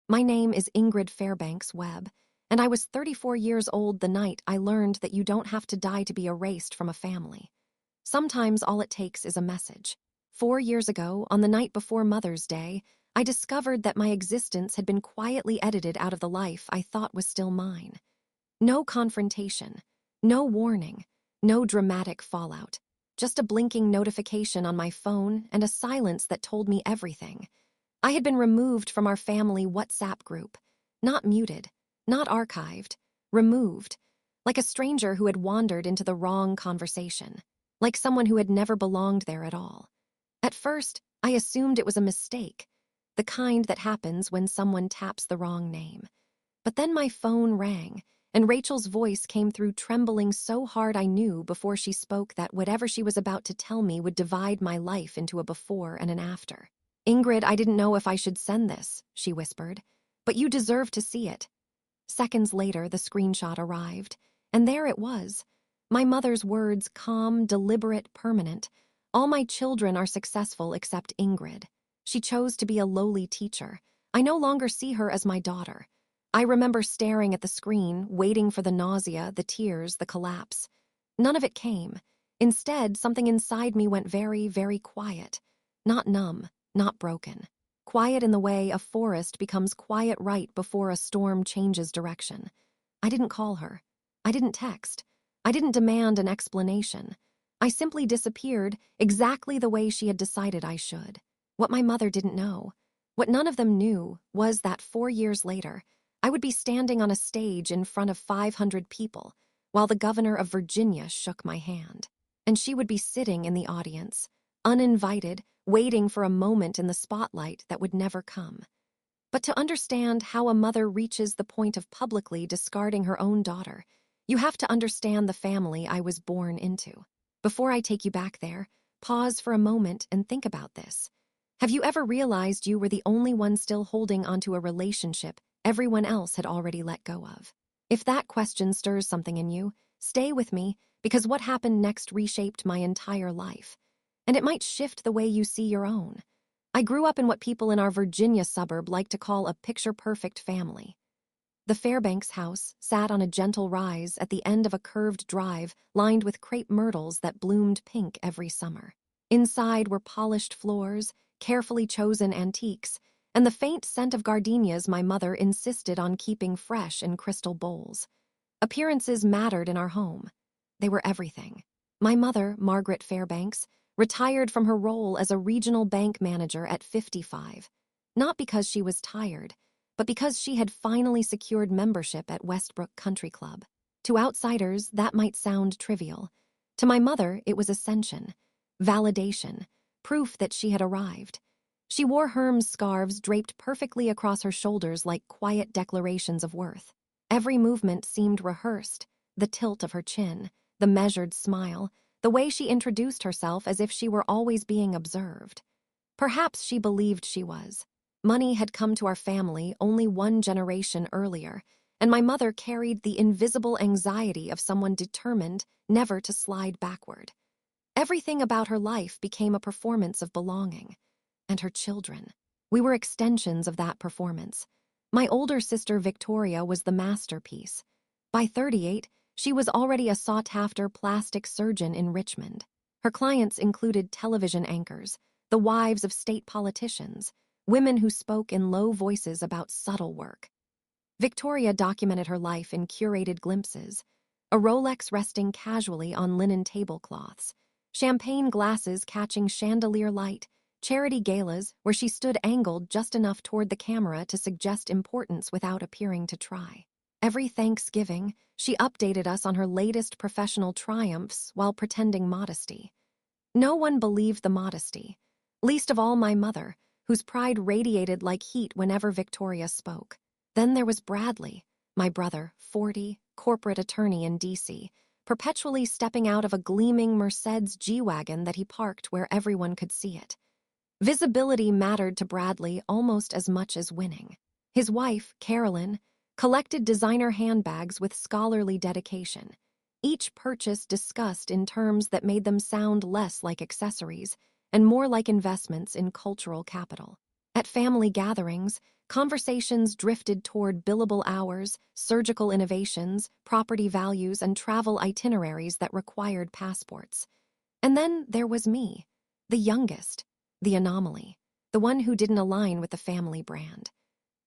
My name is Ingrid Fairbanks Webb, and I was 34 years old the night I learned that you don't have to die to be erased from a family. Sometimes all it takes is a message. 4 years ago, on the night before Mother's Day, I discovered that my existence had been quietly edited out of the life I thought was still mine. No confrontation, no warning, no dramatic fallout. Just a blinking notification on my phone and a silence that told me everything. I had been removed from our family WhatsApp group. Not muted, not archived, removed. Like a stranger who had wandered into the wrong conversation. Like someone who had never belonged there at all. At first, I assumed it was a mistake. The kind that happens when someone taps the wrong name. But then my phone rang, and Rachel's voice came through trembling so hard I knew before she spoke that whatever she was about to tell me would divide my life into a before and an after. "Ingrid, I didn't know if I should send this," she whispered, "but you deserve to see it." Seconds later, the screenshot arrived, and there it was. My mother's words, calm, deliberate, permanent. "All my children are successful except Ingrid. She chose to be a lowly teacher. I no longer see her as my daughter." I remember staring at the screen, waiting for the nausea, the tears, the collapse. None of it came. Instead, something inside me went very, very quiet. Not numb, not broken. Quiet in the way a forest becomes quiet right before a storm changes direction. I didn't call her. I didn't text. I didn't demand an explanation. I simply disappeared exactly the way she had decided I should. What my mother didn't know, what none of them knew, was that 4 years later, I would be standing on a stage in front of 500 people, while the governor of Virginia shook my hand. And she would be sitting in the audience, uninvited, waiting for a moment in the spotlight that would never come. But to understand how a mother reaches the point of publicly discarding her own daughter, you have to understand the family I was born into. Before I take you back there, pause for a moment and think about this. Have you ever realized you were the only one still holding onto a relationship everyone else had already let go of? If that question stirs something in you, stay with me, because what happened next reshaped my entire life. And it might shift the way you see your own. I grew up in what people in our Virginia suburb like to call a picture-perfect family. The Fairbanks house sat on a gentle rise at the end of a curved drive lined with crepe myrtles that bloomed pink every summer. Inside were polished floors, carefully chosen antiques, and the faint scent of gardenias my mother insisted on keeping fresh in crystal bowls. Appearances mattered in our home. They were everything. My mother, Margaret Fairbanks, retired from her role as a regional bank manager at 55, not because she was tired, but because she had finally secured membership at Westbrook Country Club. To outsiders, that might sound trivial. To my mother, it was ascension, validation, proof that she had arrived. She wore Hermes scarves draped perfectly across her shoulders like quiet declarations of worth. Every movement seemed rehearsed, the tilt of her chin, the measured smile, the way she introduced herself as if she were always being observed. Perhaps she believed she was. Money had come to our family only one generation earlier, and my mother carried the invisible anxiety of someone determined never to slide backward. Everything about her life became a performance of belonging. And her children. We were extensions of that performance. My older sister Victoria was the masterpiece. By 38, she was already a sought-after plastic surgeon in Richmond. Her clients included television anchors, the wives of state politicians, women who spoke in low voices about subtle work. Victoria documented her life in curated glimpses, a Rolex resting casually on linen tablecloths, champagne glasses catching chandelier light, charity galas where she stood angled just enough toward the camera to suggest importance without appearing to try. Every Thanksgiving, she updated us on her latest professional triumphs while pretending modesty. No one believed the modesty, least of all my mother, whose pride radiated like heat whenever Victoria spoke. Then there was Bradley, my brother, 40, corporate attorney in D.C., perpetually stepping out of a gleaming Mercedes G-Wagon that he parked where everyone could see it. Visibility mattered to Bradley almost as much as winning. His wife, Carolyn, collected designer handbags with scholarly dedication, each purchase discussed in terms that made them sound less like accessories and more like investments in cultural capital. At family gatherings, conversations drifted toward billable hours, surgical innovations, property values, and travel itineraries that required passports. And then there was me, the youngest, the anomaly, the one who didn't align with the family brand.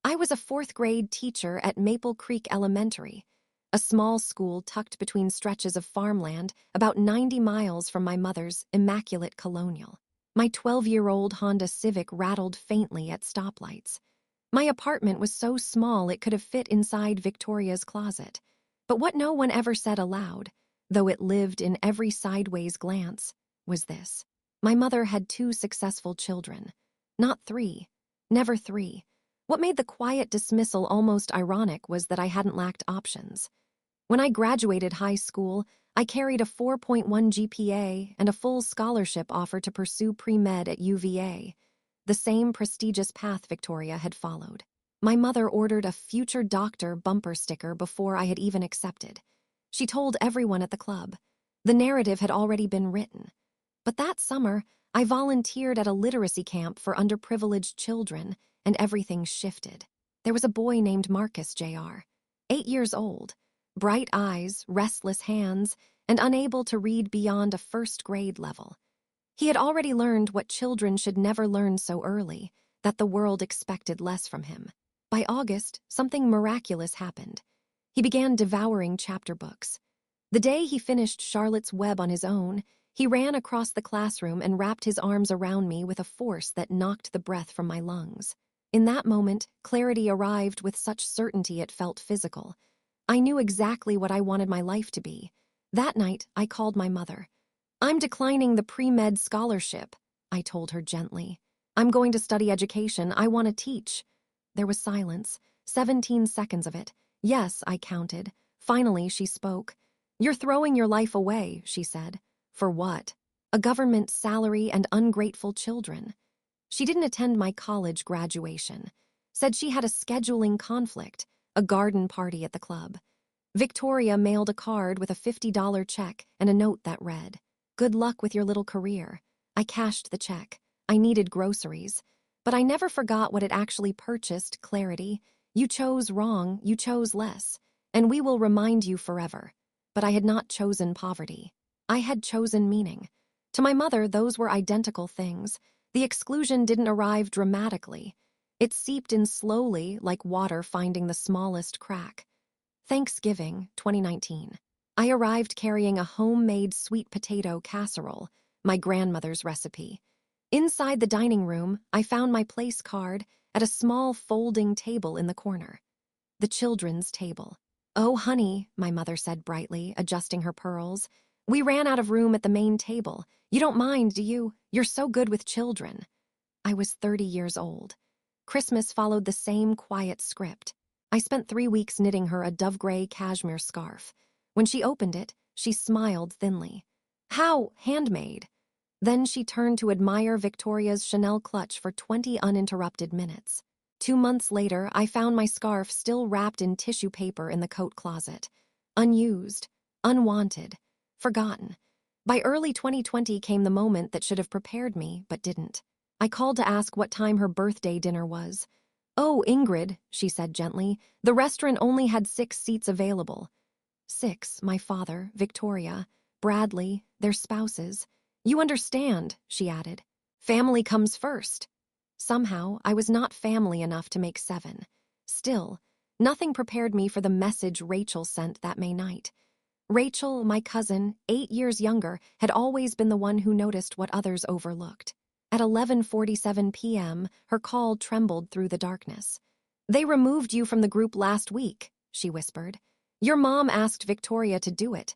I was a fourth-grade teacher at Maple Creek Elementary, a small school tucked between stretches of farmland about 90 miles from my mother's immaculate colonial. My 12-year-old Honda Civic rattled faintly at stoplights. My apartment was so small it could have fit inside Victoria's closet. But what no one ever said aloud, though it lived in every sideways glance, was this. My mother had 2 successful children. Not 3. Never 3. What made the quiet dismissal almost ironic was that I hadn't lacked options. When I graduated high school, I carried a 4.1 GPA and a full scholarship offer to pursue pre-med at UVA, the same prestigious path Victoria had followed. My mother ordered a future doctor bumper sticker before I had even accepted. She told everyone at the club. The narrative had already been written. But that summer, I volunteered at a literacy camp for underprivileged children, and everything shifted. There was a boy named Marcus Jr., 8 years old, bright eyes, restless hands, and unable to read beyond a first-grade level. He had already learned what children should never learn so early, that the world expected less from him. By August, something miraculous happened. He began devouring chapter books. The day he finished Charlotte's Web on his own, he ran across the classroom and wrapped his arms around me with a force that knocked the breath from my lungs. In that moment, clarity arrived with such certainty it felt physical. I knew exactly what I wanted my life to be. That night, I called my mother. "I'm declining the pre-med scholarship," I told her gently. "I'm going to study education. I want to teach." There was silence, 17 seconds of it. "Yes," I counted. Finally, she spoke. "You're throwing your life away," she said. "For what?" "A government salary and ungrateful children." She didn't attend my college graduation. Said she had a scheduling conflict, a garden party at the club. Victoria mailed a card with a $50 check and a note that read, "Good luck with your little career." I cashed the check. I needed groceries. But I never forgot what it actually purchased: clarity. "You chose wrong, you chose less, and we will remind you forever." But I had not chosen poverty. I had chosen meaning. To my mother, those were identical things. The exclusion didn't arrive dramatically. It seeped in slowly, like water finding the smallest crack. Thanksgiving, 2019. I arrived carrying a homemade sweet potato casserole, my grandmother's recipe. Inside the dining room, I found my place card at a small folding table in the corner. The children's table. "Oh, honey," my mother said brightly, adjusting her pearls. "We ran out of room at the main table. You don't mind, do you? You're so good with children." I was 30 years old. Christmas followed the same quiet script. I spent 3 weeks knitting her a dove-gray cashmere scarf. When she opened it, she smiled thinly. "How handmade?" Then she turned to admire Victoria's Chanel clutch for 20 uninterrupted minutes. 2 months later, I found my scarf still wrapped in tissue paper in the coat closet. Unused, unwanted, forgotten. By early 2020 came the moment that should have prepared me, but didn't. I called to ask what time her birthday dinner was. "Oh, Ingrid," she said gently, "the restaurant only had 6 seats available." 6, my father, Victoria, Bradley, their spouses. "You understand," she added. "Family comes first." Somehow, I was not family enough to make 7. Still, nothing prepared me for the message Rachel sent that May night. Rachel, my cousin, 8 years younger, had always been the one who noticed what others overlooked. At 11:47 p.m., her call trembled through the darkness. "They removed you from the group last week," she whispered. "Your mom asked Victoria to do it."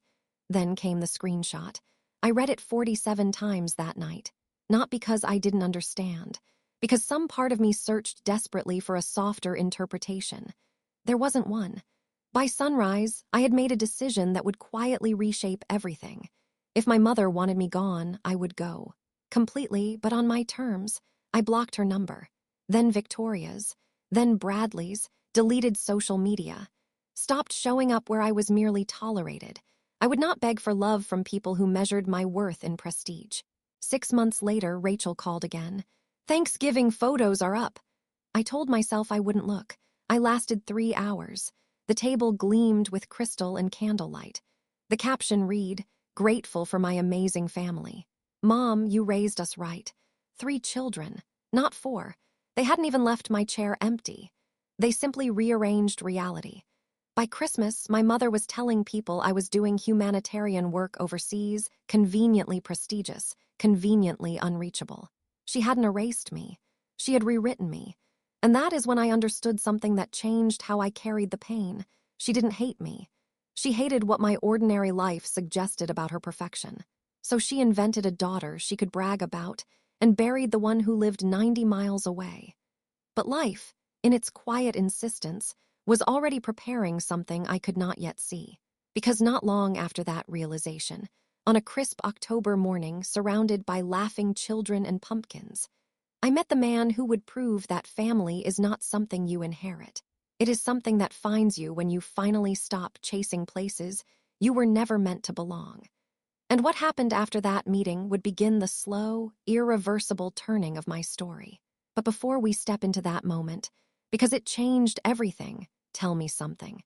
Then came the screenshot. I read it 47 times that night. Not because I didn't understand, because some part of me searched desperately for a softer interpretation. There wasn't one. By sunrise, I had made a decision that would quietly reshape everything. If my mother wanted me gone, I would go. Completely, but on my terms. I blocked her number. Then Victoria's. Then Bradley's. Deleted social media. Stopped showing up where I was merely tolerated. I would not beg for love from people who measured my worth in prestige. 6 months later, Rachel called again. Thanksgiving photos are up. I told myself I wouldn't look. I lasted 3 hours. The table gleamed with crystal and candlelight. The caption read, "Grateful for my amazing family. Mom, you raised us right. 3 children, not 4. They hadn't even left my chair empty. They simply rearranged reality. By Christmas, my mother was telling people I was doing humanitarian work overseas, conveniently prestigious, conveniently unreachable. She hadn't erased me. She had rewritten me. And that is when I understood something that changed how I carried the pain. She didn't hate me. She hated what my ordinary life suggested about her perfection. So she invented a daughter she could brag about and buried the one who lived 90 miles away. But life, in its quiet insistence, was already preparing something I could not yet see. Because not long after that realization, on a crisp October morning surrounded by laughing children and pumpkins, I met the man who would prove that family is not something you inherit. It is something that finds you when you finally stop chasing places you were never meant to belong. And what happened after that meeting would begin the slow, irreversible turning of my story. But before we step into that moment, because it changed everything, tell me something.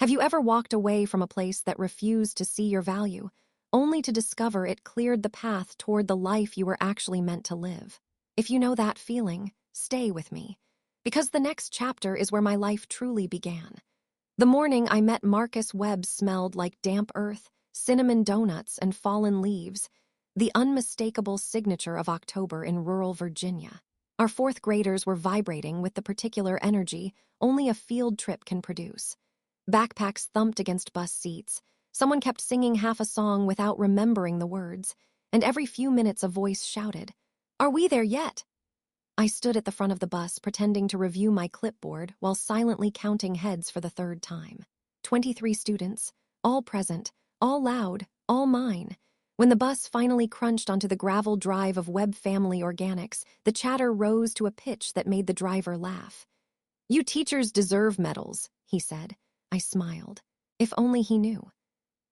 Have you ever walked away from a place that refused to see your value, only to discover it cleared the path toward the life you were actually meant to live? If you know that feeling, stay with me, because the next chapter is where my life truly began. The morning I met Marcus Webb smelled like damp earth, cinnamon donuts, and fallen leaves, the unmistakable signature of October in rural Virginia. Our 4th graders were vibrating with the particular energy only a field trip can produce. Backpacks thumped against bus seats. Someone kept singing half a song without remembering the words, and every few minutes a voice shouted, "Are we there yet?" I stood at the front of the bus pretending to review my clipboard while silently counting heads for the 3rd time. 23 students, all present, all loud, all mine. When the bus finally crunched onto the gravel drive of Webb Family Organics, the chatter rose to a pitch that made the driver laugh. "You teachers deserve medals," he said. I smiled. If only he knew.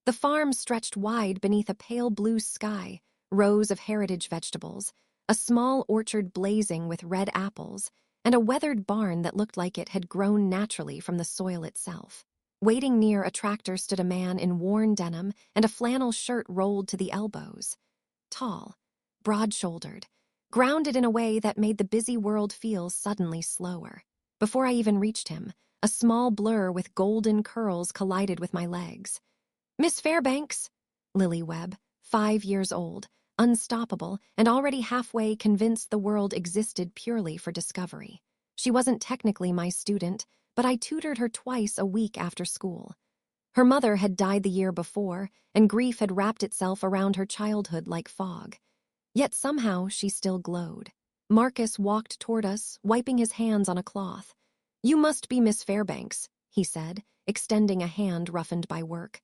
The farm stretched wide beneath a pale blue sky, rows of heritage vegetables, a small orchard blazing with red apples, and a weathered barn that looked like it had grown naturally from the soil itself. Waiting near a tractor stood a man in worn denim and a flannel shirt rolled to the elbows. Tall, broad-shouldered, grounded in a way that made the busy world feel suddenly slower. Before I even reached him, a small blur with golden curls collided with my legs. "Miss Fairbanks," Lily Webb, 5 years old, unstoppable, and already halfway convinced the world existed purely for discovery. She wasn't technically my student, but I tutored her twice a week after school. Her mother had died the year before, and grief had wrapped itself around her childhood like fog. Yet somehow she still glowed. Marcus walked toward us, wiping his hands on a cloth. "You must be Miss Fairbanks," he said, extending a hand roughened by work.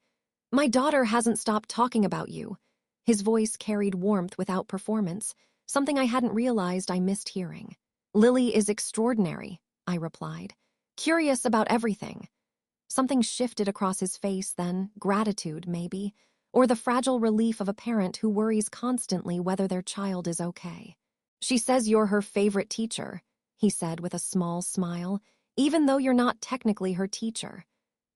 "My daughter hasn't stopped talking about you." His voice carried warmth without performance, something I hadn't realized I missed hearing. "Lily is extraordinary," I replied. "Curious about everything." Something shifted across his face then, gratitude maybe, or the fragile relief of a parent who worries constantly whether their child is okay. "She says you're her favorite teacher," he said with a small smile, "even though you're not technically her teacher."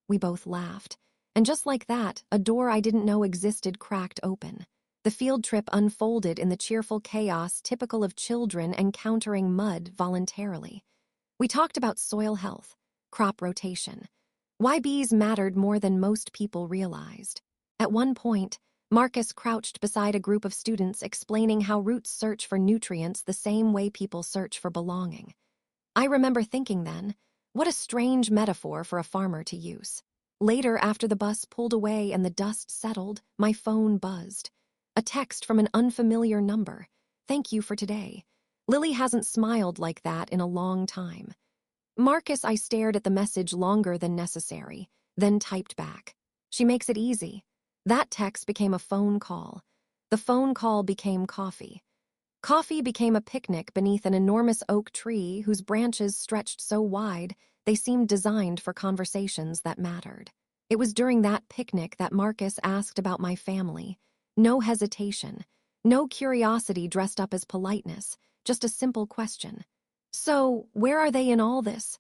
We both laughed. And just like that, a door I didn't know existed cracked open. The field trip unfolded in the cheerful chaos typical of children encountering mud voluntarily. We talked about soil health, crop rotation, why bees mattered more than most people realized. At one point, Marcus crouched beside a group of students explaining how roots search for nutrients the same way people search for belonging. I remember thinking then, what a strange metaphor for a farmer to use. Later, after the bus pulled away and the dust settled, my phone buzzed. A text from an unfamiliar number. "Thank you for today. Lily hasn't smiled like that in a long time." Marcus, I stared at the message longer than necessary, then typed back. "She makes it easy." That text became a phone call. The phone call became coffee. Coffee became a picnic beneath an enormous oak tree whose branches stretched so wide they seemed designed for conversations that mattered. It was during that picnic that Marcus asked about my family. No hesitation, no curiosity dressed up as politeness, just a simple question. So, where are they in all this?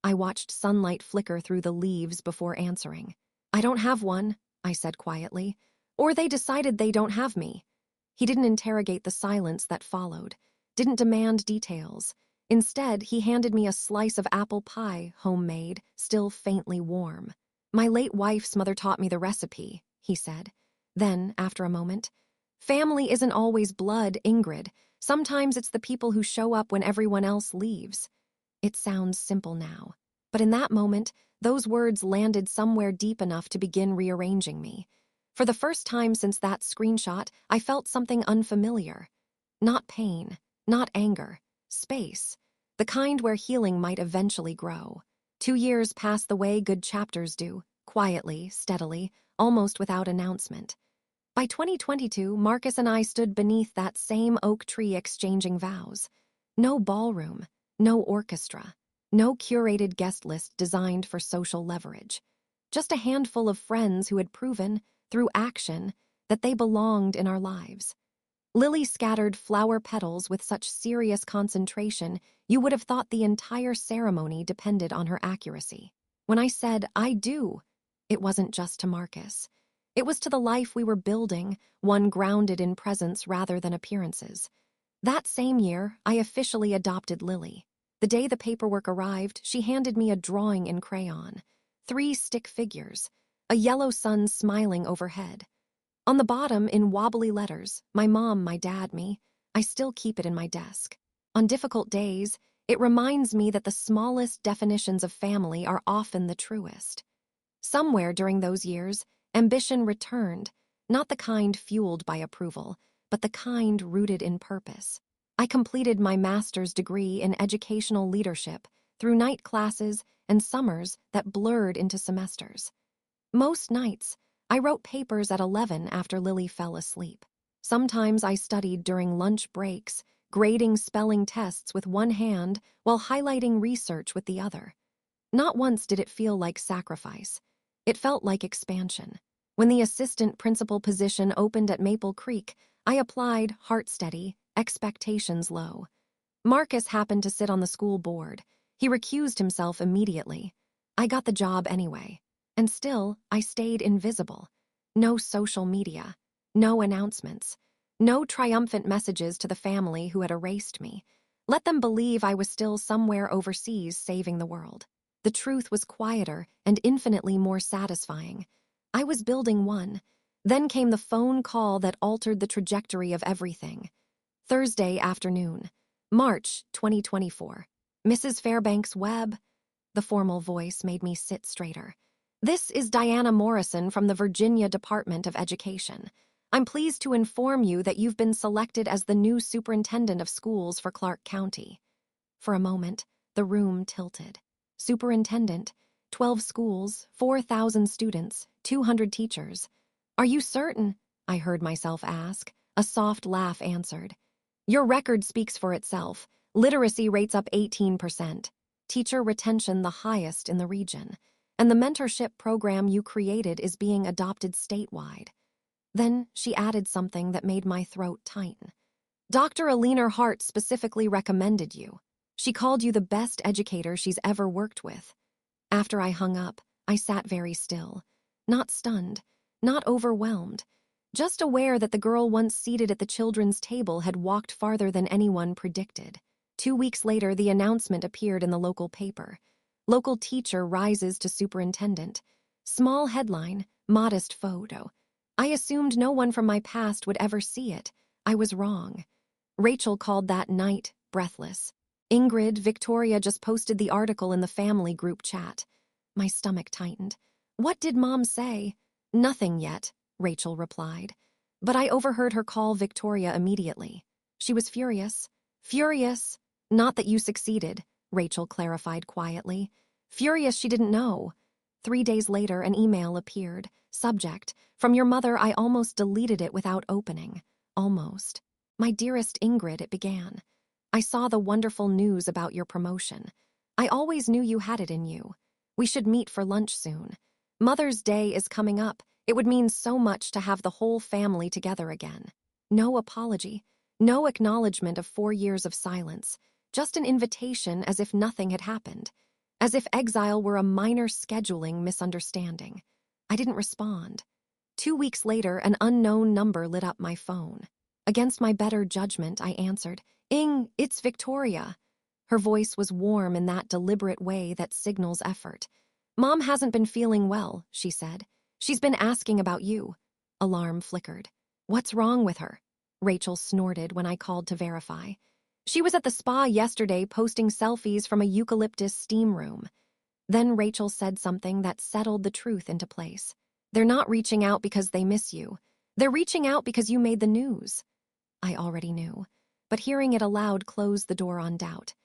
I watched sunlight flicker through the leaves before answering. I don't have one, I said quietly. Or they decided they don't have me. He didn't interrogate the silence that followed, didn't demand details. Instead, he handed me a slice of apple pie, homemade, still faintly warm. My late wife's mother taught me the recipe, he said. Then, after a moment, family isn't always blood, Ingrid. Sometimes it's the people who show up when everyone else leaves. It sounds simple now, but in that moment, those words landed somewhere deep enough to begin rearranging me. For the first time since that screenshot, I felt something unfamiliar. Not pain, not anger, space. The kind where healing might eventually grow. 2 years passed the way good chapters do, quietly, steadily, almost without announcement. By 2022, Marcus and I stood beneath that same oak tree exchanging vows. No ballroom, no orchestra, no curated guest list designed for social leverage. Just a handful of friends who had proven, through action, that they belonged in our lives. Lily scattered flower petals with such serious concentration, you would have thought the entire ceremony depended on her accuracy. When I said, I do, it wasn't just to Marcus. It was to the life we were building, one grounded in presence rather than appearances. That same year, I officially adopted Lily. The day the paperwork arrived, she handed me a drawing in crayon. 3 stick figures, a yellow sun smiling overhead. On the bottom, in wobbly letters, my mom, my dad, me. I still keep it in my desk. On difficult days, it reminds me that the smallest definitions of family are often the truest. Somewhere during those years, ambition returned, not the kind fueled by approval, but the kind rooted in purpose. I completed my master's degree in educational leadership through night classes and summers that blurred into semesters. Most nights, I wrote papers at 11 after Lily fell asleep. Sometimes I studied during lunch breaks, grading spelling tests with one hand while highlighting research with the other. Not once did it feel like sacrifice. It felt like expansion. When the assistant principal position opened at Maple Creek, I applied, heart steady, expectations low. Marcus happened to sit on the school board. He recused himself immediately. I got the job anyway. And still, I stayed invisible. No social media. No announcements. No triumphant messages to the family who had erased me. Let them believe I was still somewhere overseas saving the world. The truth was quieter and infinitely more satisfying. I was building one. Then came the phone call that altered the trajectory of everything. Thursday afternoon, March 2024. Mrs. Fairbanks Webb. The formal voice made me sit straighter. This is Diana Morrison from the Virginia Department of Education. I'm pleased to inform you that you've been selected as the new superintendent of schools for Clark County. For a moment, the room tilted. Superintendent, 12 schools, 4,000 students, 200 teachers. Are you certain? I heard myself ask. A soft laugh answered. Your record speaks for itself. Literacy rates up 18%. Teacher retention the highest in the region. And the mentorship program you created is being adopted statewide. Then she added something that made my throat tighten. Dr. Alina Hart specifically recommended you. She called you the best educator she's ever worked with. After I hung up, I sat very still. Not stunned, not overwhelmed, just aware that the girl once seated at the children's table had walked farther than anyone predicted. 2 weeks later, the announcement appeared in the local paper. Local teacher rises to superintendent. Small headline, modest photo. I assumed no one from my past would ever see it. I was wrong. Rachel called that night, breathless. Ingrid, Victoria just posted the article in the family group chat. My stomach tightened. What did Mom say? Nothing yet, Rachel replied. But I overheard her call Victoria immediately. She was furious. Furious. Not that you succeeded, Rachel clarified quietly. Furious she didn't know. 3 days later, an email appeared. Subject, from your mother. I almost deleted it without opening. Almost. My dearest Ingrid, it began. I saw the wonderful news about your promotion. I always knew you had it in you. We should meet for lunch soon. Mother's Day is coming up. It would mean so much to have the whole family together again. No apology. No acknowledgement of 4 years of silence, just an invitation as if nothing had happened, as if exile were a minor scheduling misunderstanding. I didn't respond. 2 weeks later, an unknown number lit up my phone. Against my better judgment, I answered, "Ing, it's Victoria." Her voice was warm in that deliberate way that signals effort. "Mom hasn't been feeling well," she said. "She's been asking about you." Alarm flickered. "What's wrong with her?" Rachel snorted when I called to verify. "She was at the spa yesterday posting selfies from a eucalyptus steam room." Then Rachel said something that settled the truth into place. "They're not reaching out because they miss you. They're reaching out because you made the news." I already knew, but hearing it aloud closed the door on doubt.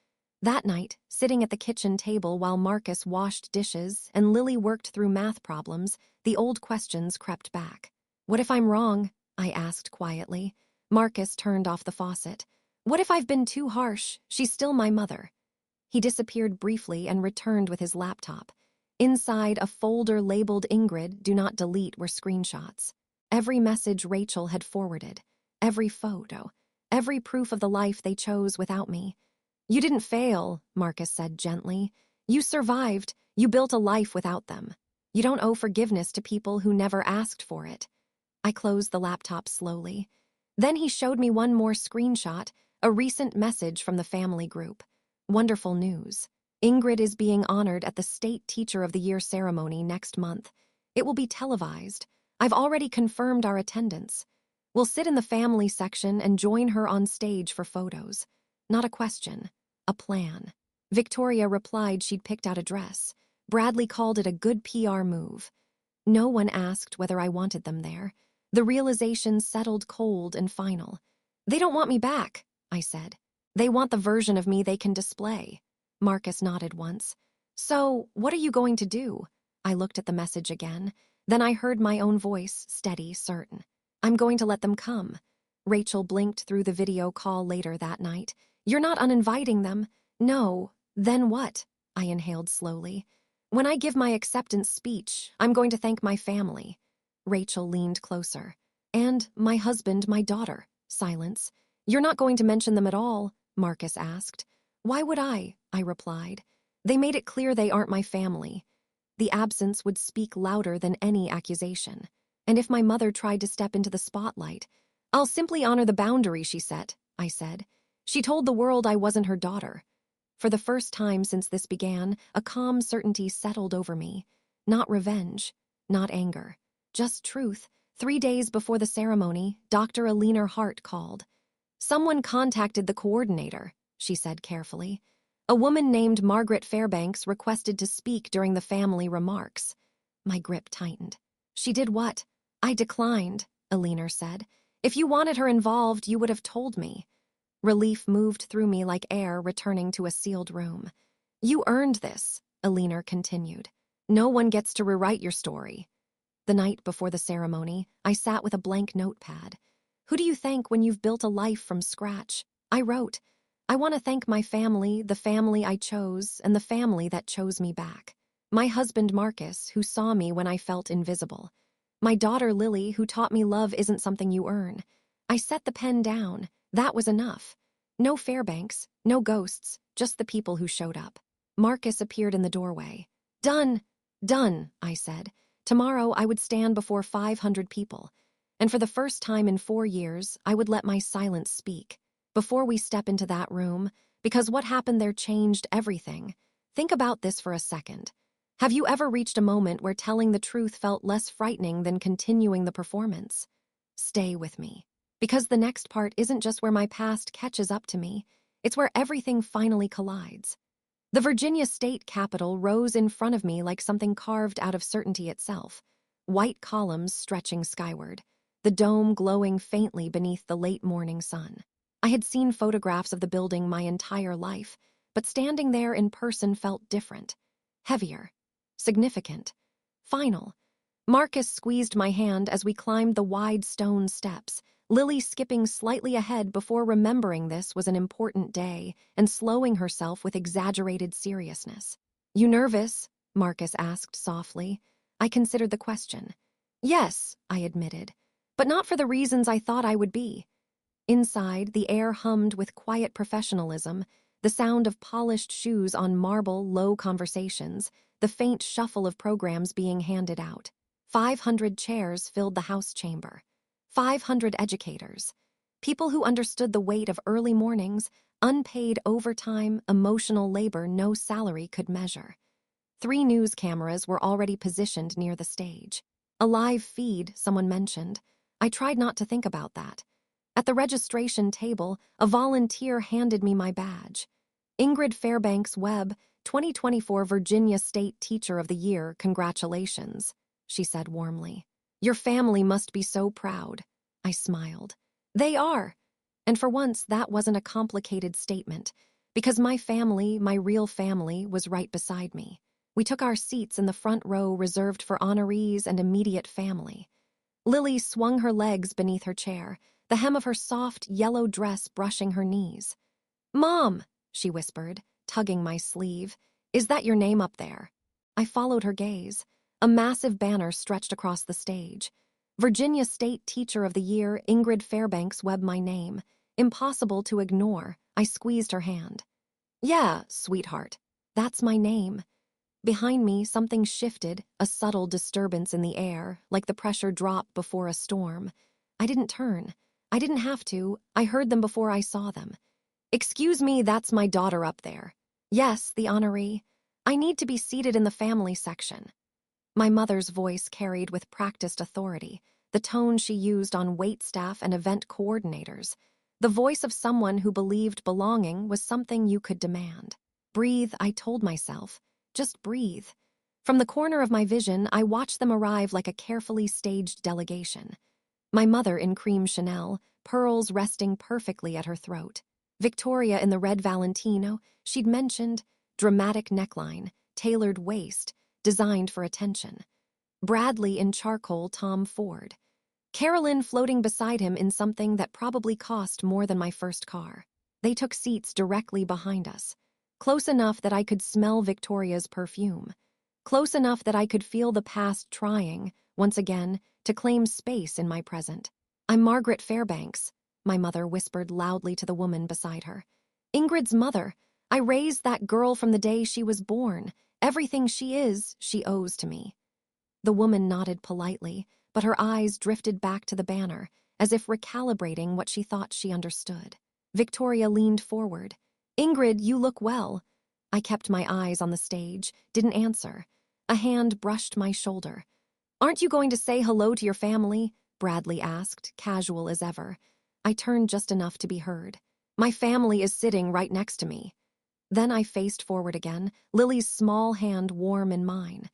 That night, sitting at the kitchen table while Marcus washed dishes and Lily worked through math problems, the old questions crept back. "What if I'm wrong?" I asked quietly. Marcus turned off the faucet. "What if I've been too harsh? She's still my mother." He disappeared briefly and returned with his laptop. Inside, a folder labeled Ingrid, do not delete, were screenshots. Every message Rachel had forwarded. Every photo. Every proof of the life they chose without me. "You didn't fail," Marcus said gently. "You survived. You built a life without them. You don't owe forgiveness to people who never asked for it." I closed the laptop slowly. Then he showed me one more screenshot, a recent message from the family group. "Wonderful news. Ingrid is being honored at the State Teacher of the Year ceremony next month. It will be televised. I've already confirmed our attendance. We'll sit in the family section and join her on stage for photos. Not a question, a plan." Victoria replied she'd picked out a dress. Bradley called it a good PR move. No one asked whether I wanted them there. The realization settled cold and final. "They don't want me back," I said. "They want the version of me they can display." Marcus nodded once. "So, what are you going to do?" I looked at the message again. Then I heard my own voice, steady, certain. "I'm going to let them come." Rachel blinked through the video call later that night. "You're not uninviting them." "No. Then what?" I inhaled slowly. "When I give my acceptance speech, I'm going to thank my family." Rachel leaned closer. "And my husband, my daughter." Silence. "You're not going to mention them at all?" Marcus asked. "Why would I?" I replied. "They made it clear they aren't my family." The absence would speak louder than any accusation. And if my mother tried to step into the spotlight, "I'll simply honor the boundary she set," I said. "She told the world I wasn't her daughter." For the first time since this began, a calm certainty settled over me. Not revenge, not anger, just truth. 3 days before the ceremony, Dr. Alina Hart called. "Someone contacted the coordinator," she said carefully. "A woman named Margaret Fairbanks requested to speak during the family remarks." My grip tightened. "She did what?" "I declined," Alina said. "If you wanted her involved, you would have told me." Relief moved through me like air returning to a sealed room. "You earned this," Alina continued. "No one gets to rewrite your story." The night before the ceremony, I sat with a blank notepad. "Who do you thank when you've built a life from scratch?" I wrote, "I want to thank my family, the family I chose, and the family that chose me back. My husband Marcus, who saw me when I felt invisible. My daughter Lily, who taught me love isn't something you earn." I set the pen down. That was enough. No Fairbanks, no ghosts, just the people who showed up. Marcus appeared in the doorway. "Done, done," I said. Tomorrow I would stand before 500 people. And for the first time in 4 years, I would let my silence speak. Before we step into that room, because what happened there changed everything. Think about this for a second. Have you ever reached a moment where telling the truth felt less frightening than continuing the performance? Stay with me. Because the next part isn't just where my past catches up to me, it's where everything finally collides. The Virginia state capitol rose in front of me like something carved out of certainty itself. White columns stretching skyward, the dome glowing faintly beneath the late morning sun. I had seen photographs of the building my entire life, but standing there in person felt different. Heavier. Significant. Final. Marcus squeezed my hand as we climbed the wide stone steps, Lily skipping slightly ahead before remembering this was an important day and slowing herself with exaggerated seriousness. "You nervous?" Marcus asked softly. I considered the question. "Yes," I admitted, "but not for the reasons I thought I would be." Inside, the air hummed with quiet professionalism, the sound of polished shoes on marble, low conversations, the faint shuffle of programs being handed out. 500 chairs filled the house chamber. 500 educators. People who understood the weight of early mornings, unpaid overtime, emotional labor no salary could measure. 3 news cameras were already positioned near the stage. A live feed, someone mentioned. I tried not to think about that. At the registration table, a volunteer handed me my badge. Ingrid Fairbanks Webb, 2024 Virginia State Teacher of the Year, congratulations, she said warmly. Your family must be so proud. I smiled. They are. And for once, that wasn't a complicated statement, because my family, my real family, was right beside me. We took our seats in the front row reserved for honorees and immediate family. Lily swung her legs beneath her chair, the hem of her soft, yellow dress brushing her knees. Mom, she whispered, tugging my sleeve, is that your name up there? I followed her gaze. A massive banner stretched across the stage. Virginia State Teacher of the Year, Ingrid Fairbanks Webb, my name. Impossible to ignore. I squeezed her hand. Yeah, sweetheart. That's my name. Behind me, something shifted, a subtle disturbance in the air, like the pressure drop before a storm. I didn't turn. I didn't have to. I heard them before I saw them. Excuse me, that's my daughter up there. Yes, the honoree. I need to be seated in the family section. My mother's voice carried with practiced authority, the tone she used on waitstaff and event coordinators, the voice of someone who believed belonging was something you could demand. Breathe, I told myself. Just breathe. From the corner of my vision, I watched them arrive like a carefully staged delegation. My mother in cream Chanel, pearls resting perfectly at her throat. Victoria in the red Valentino, she'd mentioned, dramatic neckline, tailored waist, designed for attention. Bradley in charcoal Tom Ford. Carolyn floating beside him in something that probably cost more than my first car. They took seats directly behind us, close enough that I could smell Victoria's perfume, close enough that I could feel the past trying, once again, to claim space in my present. I'm Margaret Fairbanks, my mother whispered loudly to the woman beside her. Ingrid's mother. I raised that girl from the day she was born. Everything she is, she owes to me. The woman nodded politely, but her eyes drifted back to the banner, as if recalibrating what she thought she understood. Victoria leaned forward. Ingrid, you look well. I kept my eyes on the stage, didn't answer. A hand brushed my shoulder. Aren't you going to say hello to your family? Bradley asked, casual as ever. I turned just enough to be heard. My family is sitting right next to me. Then I faced forward again, Lily's small hand warm in mine.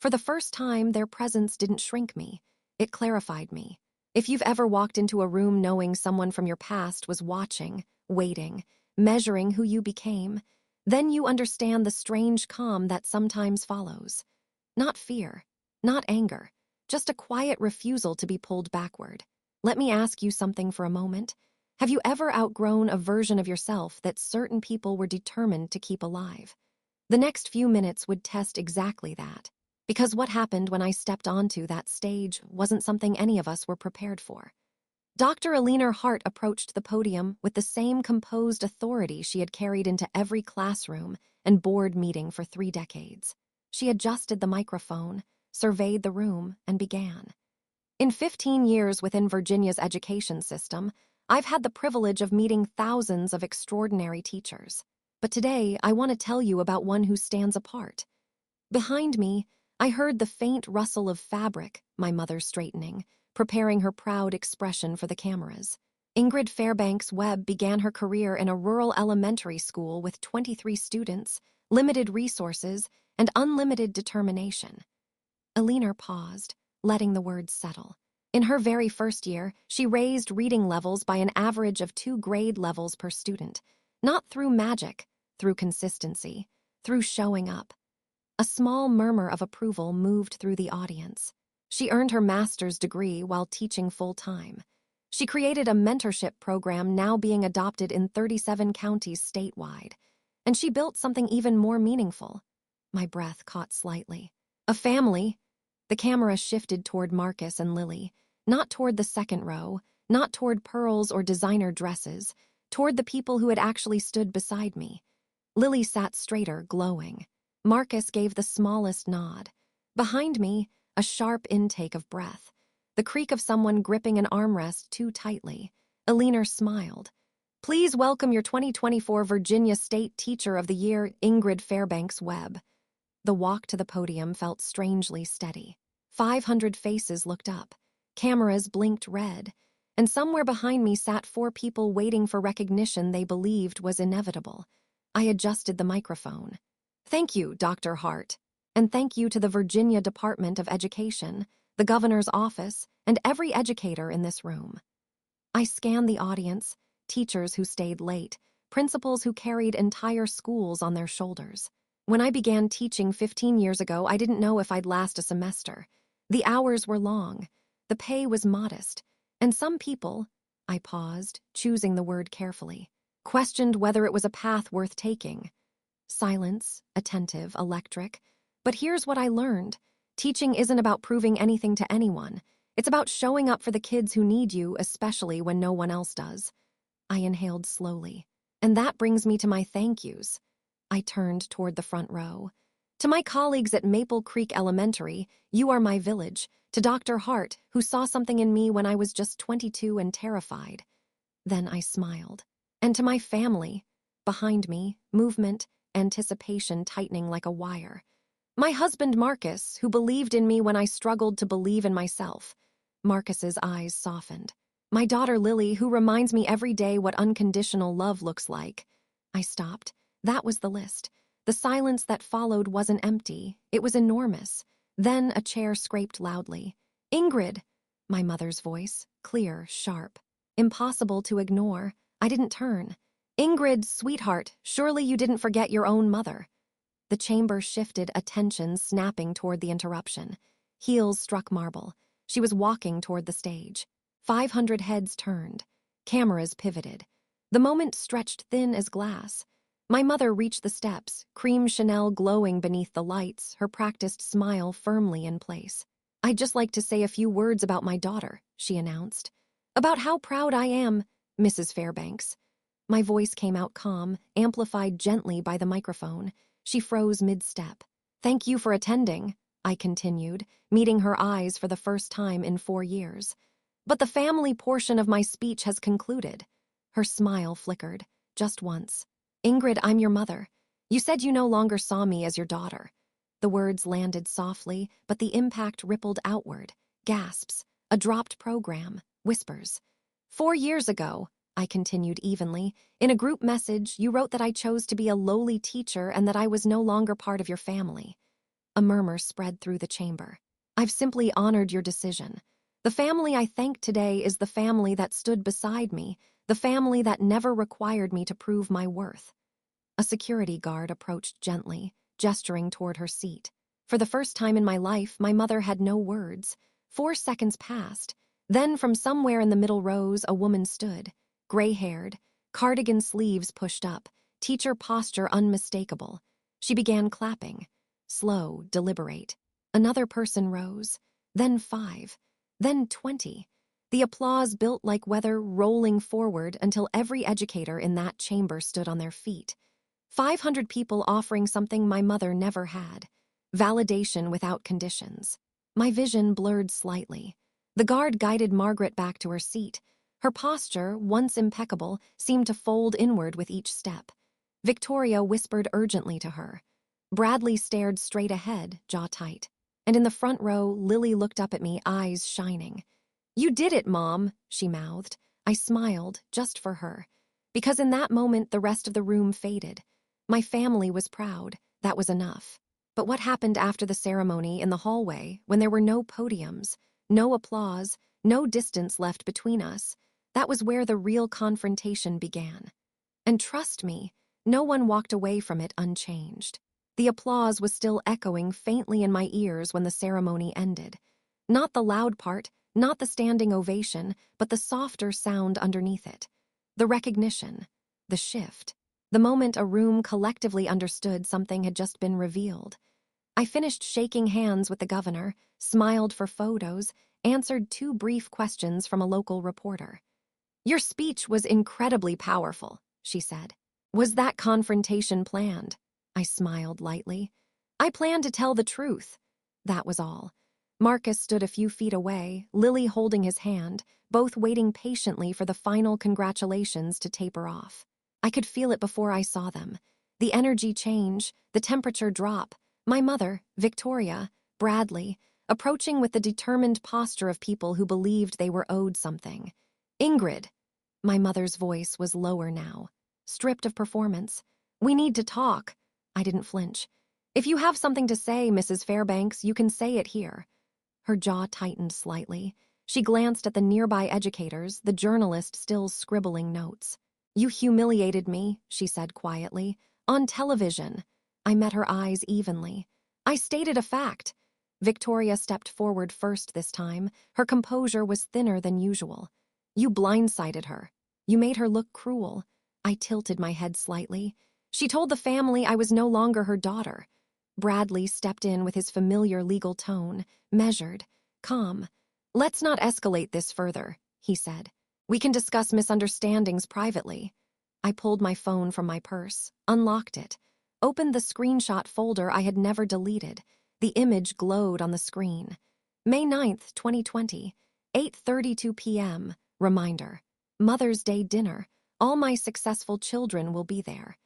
For the first time, their presence didn't shrink me. It clarified me. If you've ever walked into a room knowing someone from your past was watching, waiting, measuring who you became, then you understand the strange calm that sometimes follows. Not fear, not anger, just a quiet refusal to be pulled backward. Let me ask you something for a moment. Have you ever outgrown a version of yourself that certain people were determined to keep alive? The next few minutes would test exactly that, because what happened when I stepped onto that stage wasn't something any of us were prepared for. Dr. Alina Hart approached the podium with the same composed authority she had carried into every classroom and board meeting for 3 decades. She adjusted the microphone, surveyed the room, and began. In 15 years within Virginia's education system, I've had the privilege of meeting thousands of extraordinary teachers. But today, I want to tell you about one who stands apart. Behind me, I heard the faint rustle of fabric, my mother straightening, preparing her proud expression for the cameras. Ingrid Fairbanks Webb began her career in a rural elementary school with 23 students, limited resources, and unlimited determination. Alina paused, letting the words settle. In her very first year, she raised reading levels by an average of 2 grade levels per student, not through magic, through consistency, through showing up. A small murmur of approval moved through the audience. She earned her master's degree while teaching full-time. She created a mentorship program now being adopted in 37 counties statewide. And she built something even more meaningful. My breath caught slightly. A family. The camera shifted toward Marcus and Lily, not toward the second row, not toward pearls or designer dresses, toward the people who had actually stood beside me. Lily sat straighter, glowing. Marcus gave the smallest nod. Behind me, a sharp intake of breath. The creak of someone gripping an armrest too tightly. Eleanor smiled. "Please welcome your 2024 Virginia State Teacher of the Year, Ingrid Fairbanks Webb." The walk to the podium felt strangely steady. 500 faces looked up. Cameras blinked red. And somewhere behind me sat 4 people waiting for recognition they believed was inevitable. I adjusted the microphone. "Thank you, Dr. Hart. And thank you to the Virginia Department of Education, the governor's office, and every educator in this room." I scanned the audience, teachers who stayed late, principals who carried entire schools on their shoulders. When I began teaching 15 years ago, I didn't know if I'd last a semester. The hours were long. The pay was modest. And some people, I paused, choosing the word carefully, questioned whether it was a path worth taking. Silence, attentive, electric. But here's what I learned. Teaching isn't about proving anything to anyone. It's about showing up for the kids who need you, especially when no one else does. I inhaled slowly. And that brings me to my thank yous. I turned toward the front row. To my colleagues at Maple Creek Elementary, you are my village. To Dr. Hart, who saw something in me when I was just 22 and terrified. Then I smiled. And to my family. Behind me, movement, anticipation tightening like a wire. My husband Marcus, who believed in me when I struggled to believe in myself. Marcus's eyes softened. My daughter Lily, who reminds me every day what unconditional love looks like. I stopped. That was the list. The silence that followed wasn't empty. It was enormous. Then a chair scraped loudly. "Ingrid!" My mother's voice, clear, sharp. Impossible to ignore. I didn't turn. "Ingrid, sweetheart, surely you didn't forget your own mother." The chamber shifted, attention snapping toward the interruption. Heels struck marble. She was walking toward the stage. 500 heads turned. Cameras pivoted. The moment stretched thin as glass. My mother reached the steps, cream Chanel glowing beneath the lights, her practiced smile firmly in place. "I'd just like to say a few words about my daughter," she announced. "About how proud I am, Mrs. Fairbanks." My voice came out calm, amplified gently by the microphone. She froze mid-step. "Thank you for attending," I continued, meeting her eyes for the first time in 4 years. "But the family portion of my speech has concluded." Her smile flickered, just once. "Ingrid, I'm your mother. You said you no longer saw me as your daughter." The words landed softly, but the impact rippled outward. Gasps, a dropped program, whispers. "4 years ago," I continued evenly, "in a group message, you wrote that I chose to be a lowly teacher and that I was no longer part of your family." A murmur spread through the chamber. "I've simply honored your decision. The family I thank today is the family that stood beside me, the family that never required me to prove my worth." A security guard approached gently, gesturing toward her seat. For the first time in my life, my mother had no words. 4 seconds passed. Then from somewhere in the middle rows, a woman stood, gray-haired, cardigan sleeves pushed up, teacher posture unmistakable. She began clapping. Slow, deliberate. Another person rose. Then 5. Then 20. The applause built like weather, rolling forward until every educator in that chamber stood on their feet. 500 people offering something my mother never had. Validation without conditions. My vision blurred slightly. The guard guided Margaret back to her seat. Her posture, once impeccable, seemed to fold inward with each step. Victoria whispered urgently to her. Bradley stared straight ahead, jaw tight. And in the front row, Lily looked up at me, eyes shining. "You did it, Mom," she mouthed. I smiled, just for her. Because in that moment, the rest of the room faded. My family was proud. That was enough. But what happened after the ceremony in the hallway, when there were no podiums, no applause, no distance left between us, that was where the real confrontation began. And trust me, no one walked away from it unchanged. The applause was still echoing faintly in my ears when the ceremony ended. Not the loud part, not the standing ovation, but the softer sound underneath it. The recognition, the shift, the moment a room collectively understood something had just been revealed. I finished shaking hands with the governor, smiled for photos, answered 2 brief questions from a local reporter. "Your speech was incredibly powerful," she said. "Was that confrontation planned?" I smiled lightly. "I planned to tell the truth." That was all. Marcus stood a few feet away, Lily holding his hand, both waiting patiently for the final congratulations to taper off. I could feel it before I saw them. The energy change, the temperature drop. My mother, Victoria, Bradley, approaching with the determined posture of people who believed they were owed something. "Ingrid." My mother's voice was lower now, stripped of performance. "We need to talk." I didn't flinch. "If you have something to say, Mrs. Fairbanks, you can say it here." Her jaw tightened slightly. She glanced at the nearby educators, the journalist still scribbling notes. "You humiliated me," she said quietly. "On television." I met her eyes evenly. "I stated a fact." Victoria stepped forward first this time. Her composure was thinner than usual. "You blindsided her. You made her look cruel." I tilted my head slightly. "She told the family I was no longer her daughter." Bradley stepped in with his familiar legal tone, measured, calm. "Let's not escalate this further," he said. "We can discuss misunderstandings privately." I pulled my phone from my purse, unlocked it, opened the screenshot folder I had never deleted. The image glowed on the screen. May 9th, 2020, 8:32 p.m. Reminder. Mother's Day dinner. All my successful children will be there.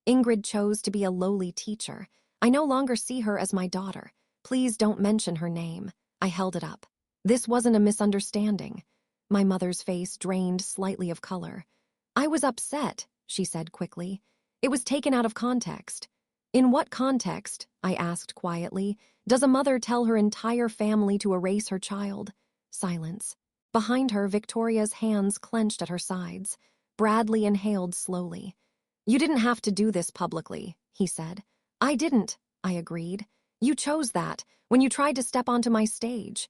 Ingrid chose to be a lowly teacher. I no longer see her as my daughter. Please don't mention her name. I held it up. This wasn't a misunderstanding. My mother's face drained slightly of color. "I was upset," she said quickly. "It was taken out of context." "In what context," I asked quietly, "does a mother tell her entire family to erase her child?" Silence. Behind her, Victoria's hands clenched at her sides. Bradley inhaled slowly. "You didn't have to do this publicly," he said. "I didn't," I agreed. "You chose that when you tried to step onto my stage."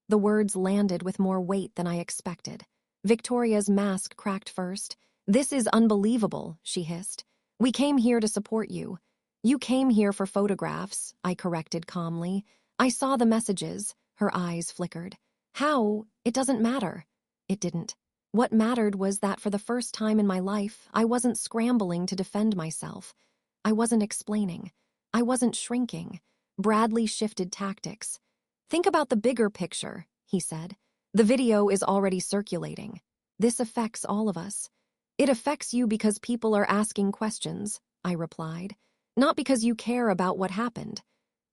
The words landed with more weight than I expected. Victoria's mask cracked first. "This is unbelievable," she hissed. "We came here to support you." "You came here for photographs," I corrected calmly. "I saw the messages." Her eyes flickered. "How? It doesn't matter." It didn't. What mattered was that for the first time in my life, I wasn't scrambling to defend myself. I wasn't explaining. I wasn't shrinking. Bradley shifted tactics. "Think about the bigger picture," he said. "The video is already circulating. This affects all of us." "It affects you because people are asking questions," I replied. "Not because you care about what happened."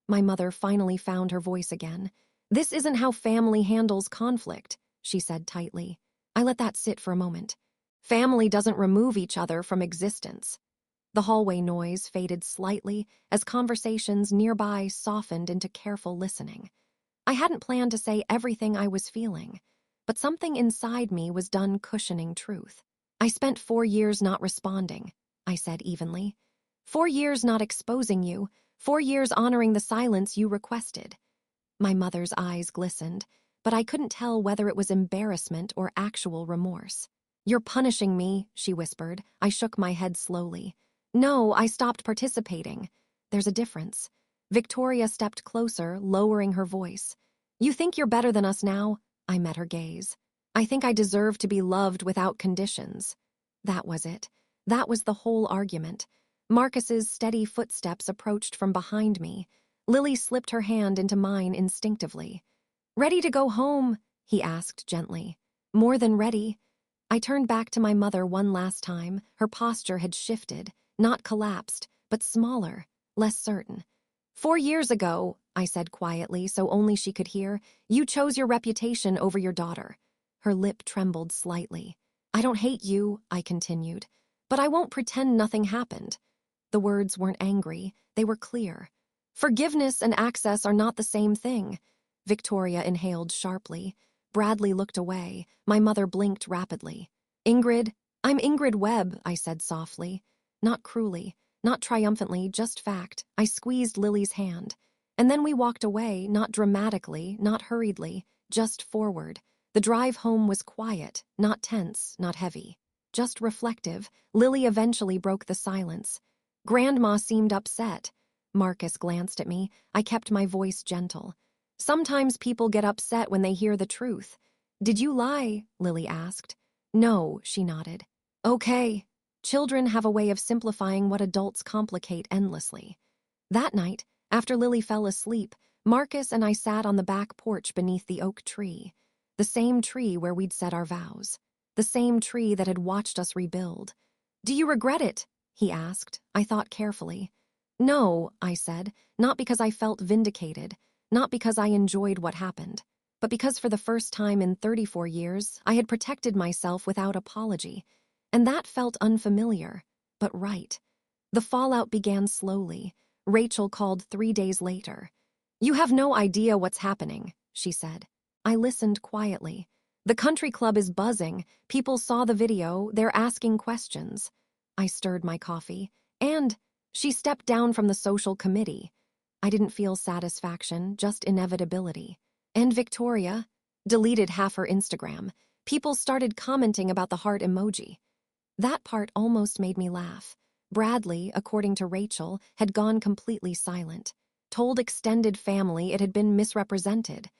My mother finally found her voice again. "This isn't how family handles conflict," she said tightly. I let that sit for a moment. "Family doesn't remove each other from existence." The hallway noise faded slightly as conversations nearby softened into careful listening. I hadn't planned to say everything I was feeling, but something inside me was done cushioning truth. "I spent 4 years not responding," I said evenly. 4 years not exposing you, 4 years honoring the silence you requested." My mother's eyes glistened, but I couldn't tell whether it was embarrassment or actual remorse. "You're punishing me," she whispered. I shook my head slowly. "No, I stopped participating." "There's a difference." Victoria stepped closer, lowering her voice. "You think you're better than us now?" I met her gaze. "I think I deserve to be loved without conditions." That was it. That was the whole argument. Marcus's steady footsteps approached from behind me. Lily slipped her hand into mine instinctively. "Ready to go home?" he asked gently. "More than ready." I turned back to my mother one last time. Her posture had shifted, not collapsed, but smaller, less certain. 4 years ago," I said quietly so only she could hear, "you chose your reputation over your daughter." Her lip trembled slightly. "I don't hate you," I continued, "but I won't pretend nothing happened." The words weren't angry, they were clear. "Forgiveness and access are not the same thing." Victoria inhaled sharply. Bradley looked away. My mother blinked rapidly. "Ingrid, I'm Ingrid Webb," I said softly. Not cruelly, not triumphantly, just fact. I squeezed Lily's hand. And then we walked away, not dramatically, not hurriedly, just forward. The drive home was quiet, not tense, not heavy. Just reflective. Lily eventually broke the silence. "Grandma seemed upset." Marcus glanced at me. I kept my voice gentle. Sometimes people get upset when they hear the truth. Did you lie? Lily asked. No, she nodded. Okay. Children have a way of simplifying what adults complicate endlessly. That night, after Lily fell asleep, Marcus and I sat on the back porch beneath the oak tree. The same tree where we'd said our vows. The same tree that had watched us rebuild. Do you regret it? He asked. I thought carefully. No, I said, not because I felt vindicated, not because I enjoyed what happened, but because for the first time in 34 years, I had protected myself without apology. And that felt unfamiliar, but right. The fallout began slowly. Rachel called 3 days later. You have no idea what's happening, she said. I listened quietly. The country club is buzzing. People saw the video. They're asking questions. I stirred my coffee. And she stepped down from the social committee. I didn't feel satisfaction, just inevitability. And Victoria deleted half her Instagram. People started commenting about the heart emoji. That part almost made me laugh. Bradley, according to Rachel, had gone completely silent. Told extended family it had been misrepresented.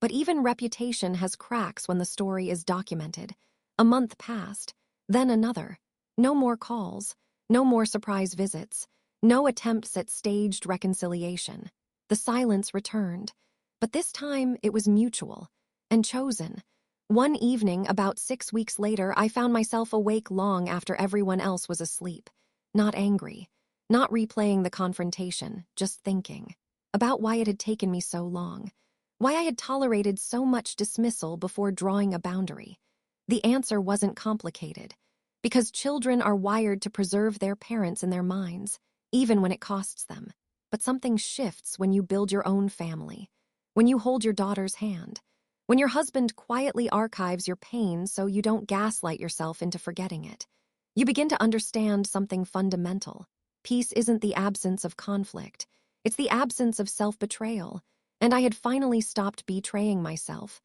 But even reputation has cracks when the story is documented. A month passed, then another. No more calls, no more surprise visits, no attempts at staged reconciliation. The silence returned, but this time it was mutual and chosen. One evening, about 6 weeks later, I found myself awake long after everyone else was asleep. Not angry, not replaying the confrontation, just thinking about why it had taken me so long. Why I had tolerated so much dismissal before drawing a boundary. The answer wasn't complicated. Because children are wired to preserve their parents in their minds, even when it costs them. But something shifts when you build your own family. When you hold your daughter's hand. When your husband quietly archives your pain so you don't gaslight yourself into forgetting it. You begin to understand something fundamental. Peace isn't the absence of conflict. It's the absence of self-betrayal. And I had finally stopped betraying myself.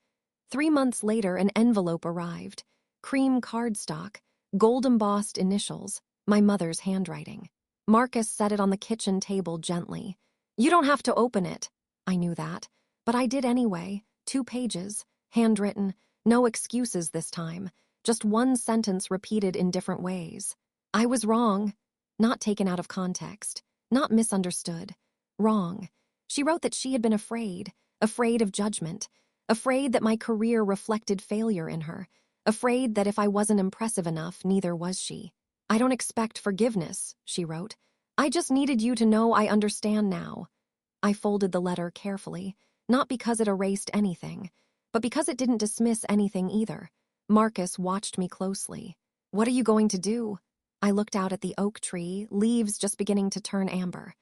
3 months later, an envelope arrived. Cream cardstock, gold-embossed initials, my mother's handwriting. Marcus set it on the kitchen table gently. You don't have to open it. I knew that. But I did anyway. 2 pages, handwritten, no excuses this time. Just one sentence repeated in different ways. I was wrong. Not taken out of context. Not misunderstood. Wrong. She wrote that she had been afraid of judgment, afraid that my career reflected failure in her, afraid that if I wasn't impressive enough, neither was she. I don't expect forgiveness, she wrote. I just needed you to know I understand now. I folded the letter carefully, not because it erased anything, but because it didn't dismiss anything either. Marcus watched me closely. What are you going to do? I looked out at the oak tree, leaves just beginning to turn amber.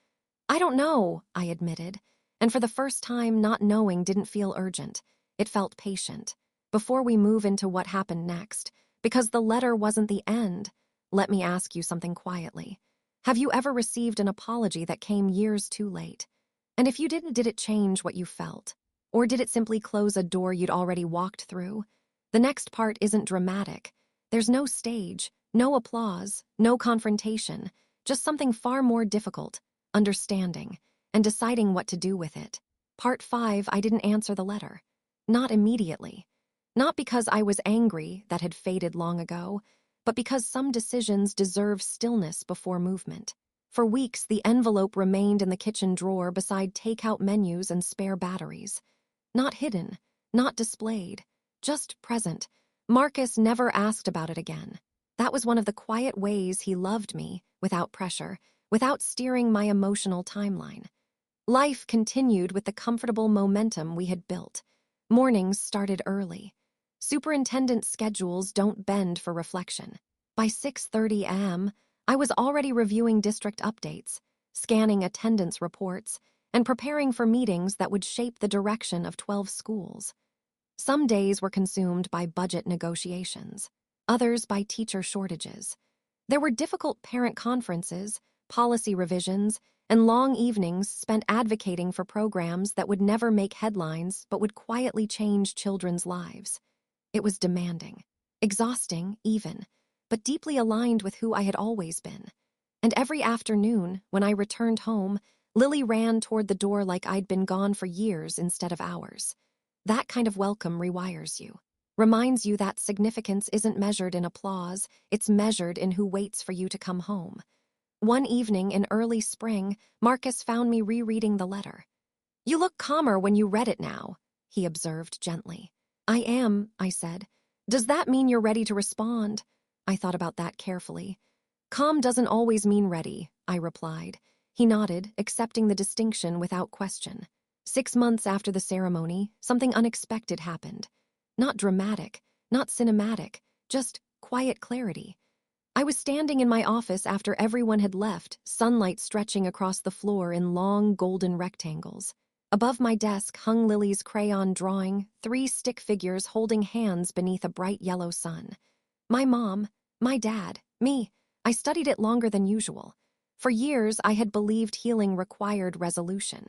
I don't know, I admitted, and for the first time, not knowing didn't feel urgent. It felt patient. Before we move into what happened next, because the letter wasn't the end, let me ask you something quietly. Have you ever received an apology that came years too late? And if you didn't, did it change what you felt? Or did it simply close a door you'd already walked through? The next part isn't dramatic. There's no stage, no applause, no confrontation, just something far more difficult. Understanding, and deciding what to do with it. Part 5, I didn't answer the letter. Not immediately. Not because I was angry, that had faded long ago, but because some decisions deserve stillness before movement. For weeks, the envelope remained in the kitchen drawer beside takeout menus and spare batteries. Not hidden, not displayed, just present. Marcus never asked about it again. That was one of the quiet ways he loved me, without pressure, without steering my emotional timeline. Life continued with the comfortable momentum we had built. Mornings started early. Superintendent's schedules don't bend for reflection. By 6:30 a.m., I was already reviewing district updates, scanning attendance reports, and preparing for meetings that would shape the direction of 12 schools. Some days were consumed by budget negotiations, others by teacher shortages. There were difficult parent conferences, policy revisions, and long evenings spent advocating for programs that would never make headlines but would quietly change children's lives. It was demanding, exhausting even, but deeply aligned with who I had always been. And every afternoon, when I returned home, Lily ran toward the door like I'd been gone for years instead of hours. That kind of welcome rewires you. Reminds you that significance isn't measured in applause, it's measured in who waits for you to come home. One evening in early spring, Marcus found me rereading the letter. "You look calmer when you read it now," he observed gently. "I am," I said. "Does that mean you're ready to respond?" I thought about that carefully. "Calm doesn't always mean ready," I replied. He nodded, accepting the distinction without question. 6 months after the ceremony, something unexpected happened. Not dramatic, not cinematic, just quiet clarity. I was standing in my office after everyone had left, sunlight stretching across the floor in long golden rectangles. Above my desk hung Lily's crayon drawing, 3 stick figures holding hands beneath a bright yellow sun. My mom, my dad, me. I studied it longer than usual. For years, I had believed healing required resolution,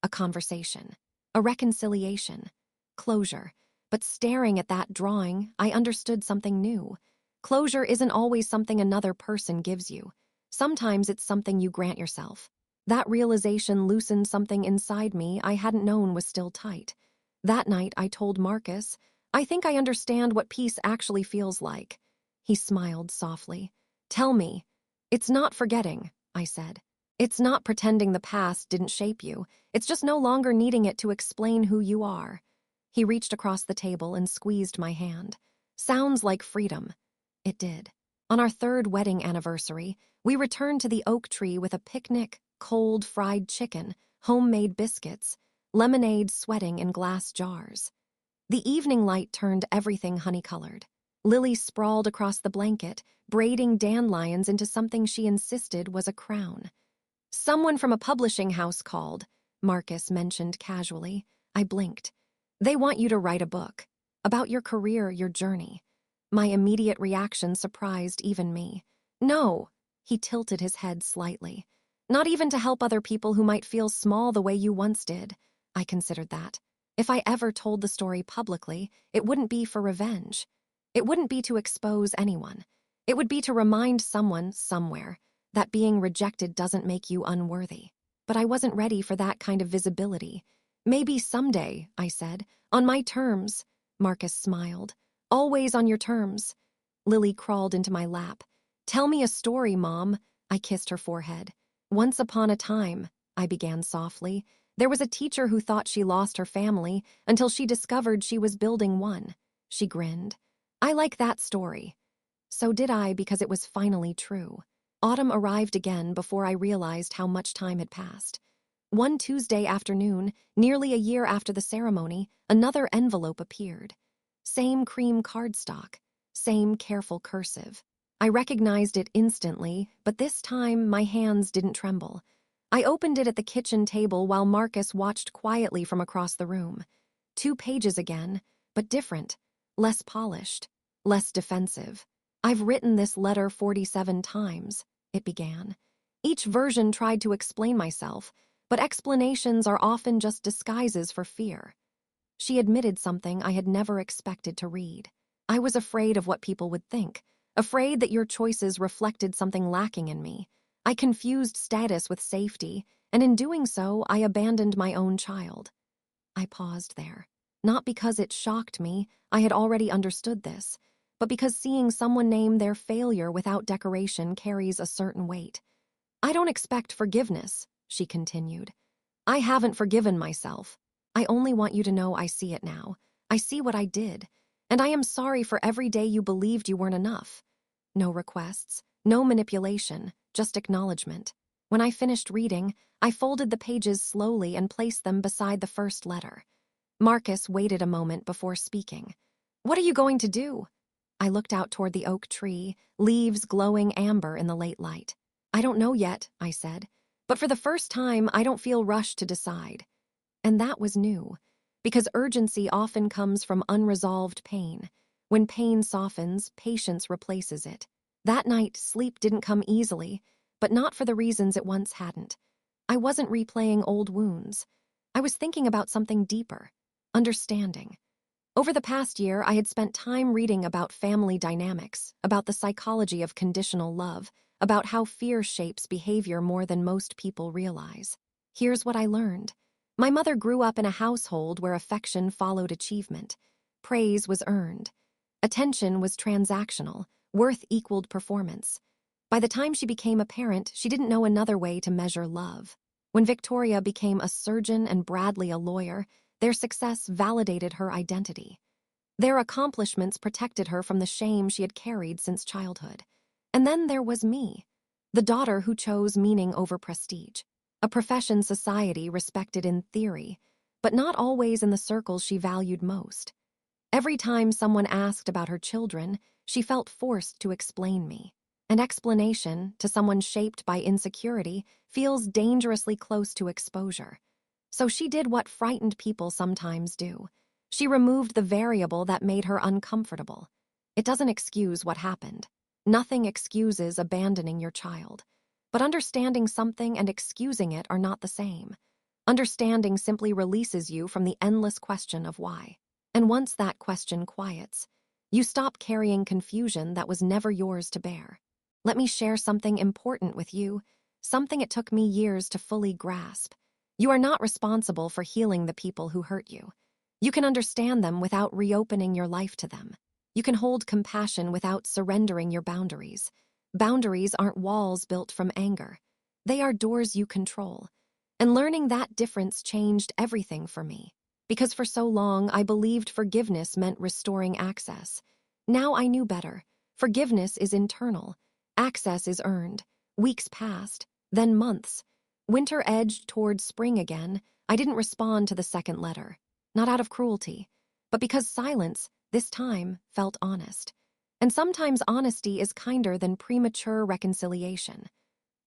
a conversation, a reconciliation, closure. But staring at that drawing, I understood something new. Closure isn't always something another person gives you. Sometimes it's something you grant yourself. That realization loosened something inside me I hadn't known was still tight. That night, I told Marcus, "I think I understand what peace actually feels like." He smiled softly. "Tell me." "It's not forgetting," I said. "It's not pretending the past didn't shape you. It's just no longer needing it to explain who you are." He reached across the table and squeezed my hand. "Sounds like freedom." It did. On our 3rd wedding anniversary, we returned to the oak tree with a picnic, cold fried chicken, homemade biscuits, lemonade sweating in glass jars. The evening light turned everything honey-colored. Lily sprawled across the blanket, braiding dandelions into something she insisted was a crown. "Someone from a publishing house called," Marcus mentioned casually. I blinked. "They want you to write a book. About your career, your journey." My immediate reaction surprised even me. "No," he tilted his head slightly. "Not even to help other people who might feel small the way you once did." I considered that. If I ever told the story publicly, it wouldn't be for revenge. It wouldn't be to expose anyone. It would be to remind someone, somewhere, that being rejected doesn't make you unworthy. But I wasn't ready for that kind of visibility. "Maybe someday," I said. "On my terms." Marcus smiled. "Always on your terms." Lily crawled into my lap. "Tell me a story, Mom." I kissed her forehead. "Once upon a time," I began softly, "there was a teacher who thought she lost her family until she discovered she was building one." She grinned. "I like that story." So did I, because it was finally true. Autumn arrived again before I realized how much time had passed. One Tuesday afternoon, nearly a year after the ceremony, another envelope appeared. Same cream cardstock, same careful cursive. I recognized it instantly, but this time my hands didn't tremble. I opened it at the kitchen table while Marcus watched quietly from across the room. 2 pages again, but different, less polished, less defensive. "I've written this letter 47 times, it began. Each version tried to explain myself, but explanations are often just disguises for fear. She admitted something I had never expected to read. "I was afraid of what people would think, afraid that your choices reflected something lacking in me. I confused status with safety, and in doing so, I abandoned my own child." I paused there. Not because it shocked me, I had already understood this, but because seeing someone name their failure without decoration carries a certain weight. "I don't expect forgiveness," she continued. "I haven't forgiven myself. I only want you to know I see it now. I see what I did, and I am sorry for every day you believed you weren't enough." No requests, no manipulation, just acknowledgement. When I finished reading, I folded the pages slowly and placed them beside the first letter. Marcus waited a moment before speaking. "What are you going to do?" I looked out toward the oak tree, leaves glowing amber in the late light. "I don't know yet," I said, "but for the first time, I don't feel rushed to decide." And that was new, because urgency often comes from unresolved pain. When pain softens, patience replaces it. That night, sleep didn't come easily, but not for the reasons it once hadn't. I wasn't replaying old wounds. I was thinking about something deeper, understanding. Over the past year, I had spent time reading about family dynamics, about the psychology of conditional love, about how fear shapes behavior more than most people realize. Here's what I learned. My mother grew up in a household where affection followed achievement. Praise was earned. Attention was transactional. Worth equaled performance. By the time she became a parent, she didn't know another way to measure love. When Victoria became a surgeon and Bradley a lawyer, their success validated her identity. Their accomplishments protected her from the shame she had carried since childhood. And then there was me, the daughter who chose meaning over prestige. A profession society respected in theory, but not always in the circles she valued most. Every time someone asked about her children, she felt forced to explain me. An explanation, to someone shaped by insecurity, feels dangerously close to exposure. So she did what frightened people sometimes do. She removed the variable that made her uncomfortable. It doesn't excuse what happened. Nothing excuses abandoning your child. But understanding something and excusing it are not the same. Understanding simply releases you from the endless question of why. And once that question quiets, you stop carrying confusion that was never yours to bear. Let me share something important with you, something it took me years to fully grasp. You are not responsible for healing the people who hurt you. You can understand them without reopening your life to them. You can hold compassion without surrendering your boundaries. Boundaries aren't walls built from anger. They are doors you control. And learning that difference changed everything for me. Because for so long, I believed forgiveness meant restoring access. Now I knew better. Forgiveness is internal. Access is earned. Weeks passed, then months. Winter edged toward spring again. I didn't respond to the second letter. Not out of cruelty, but because silence, this time, felt honest. And sometimes honesty is kinder than premature reconciliation.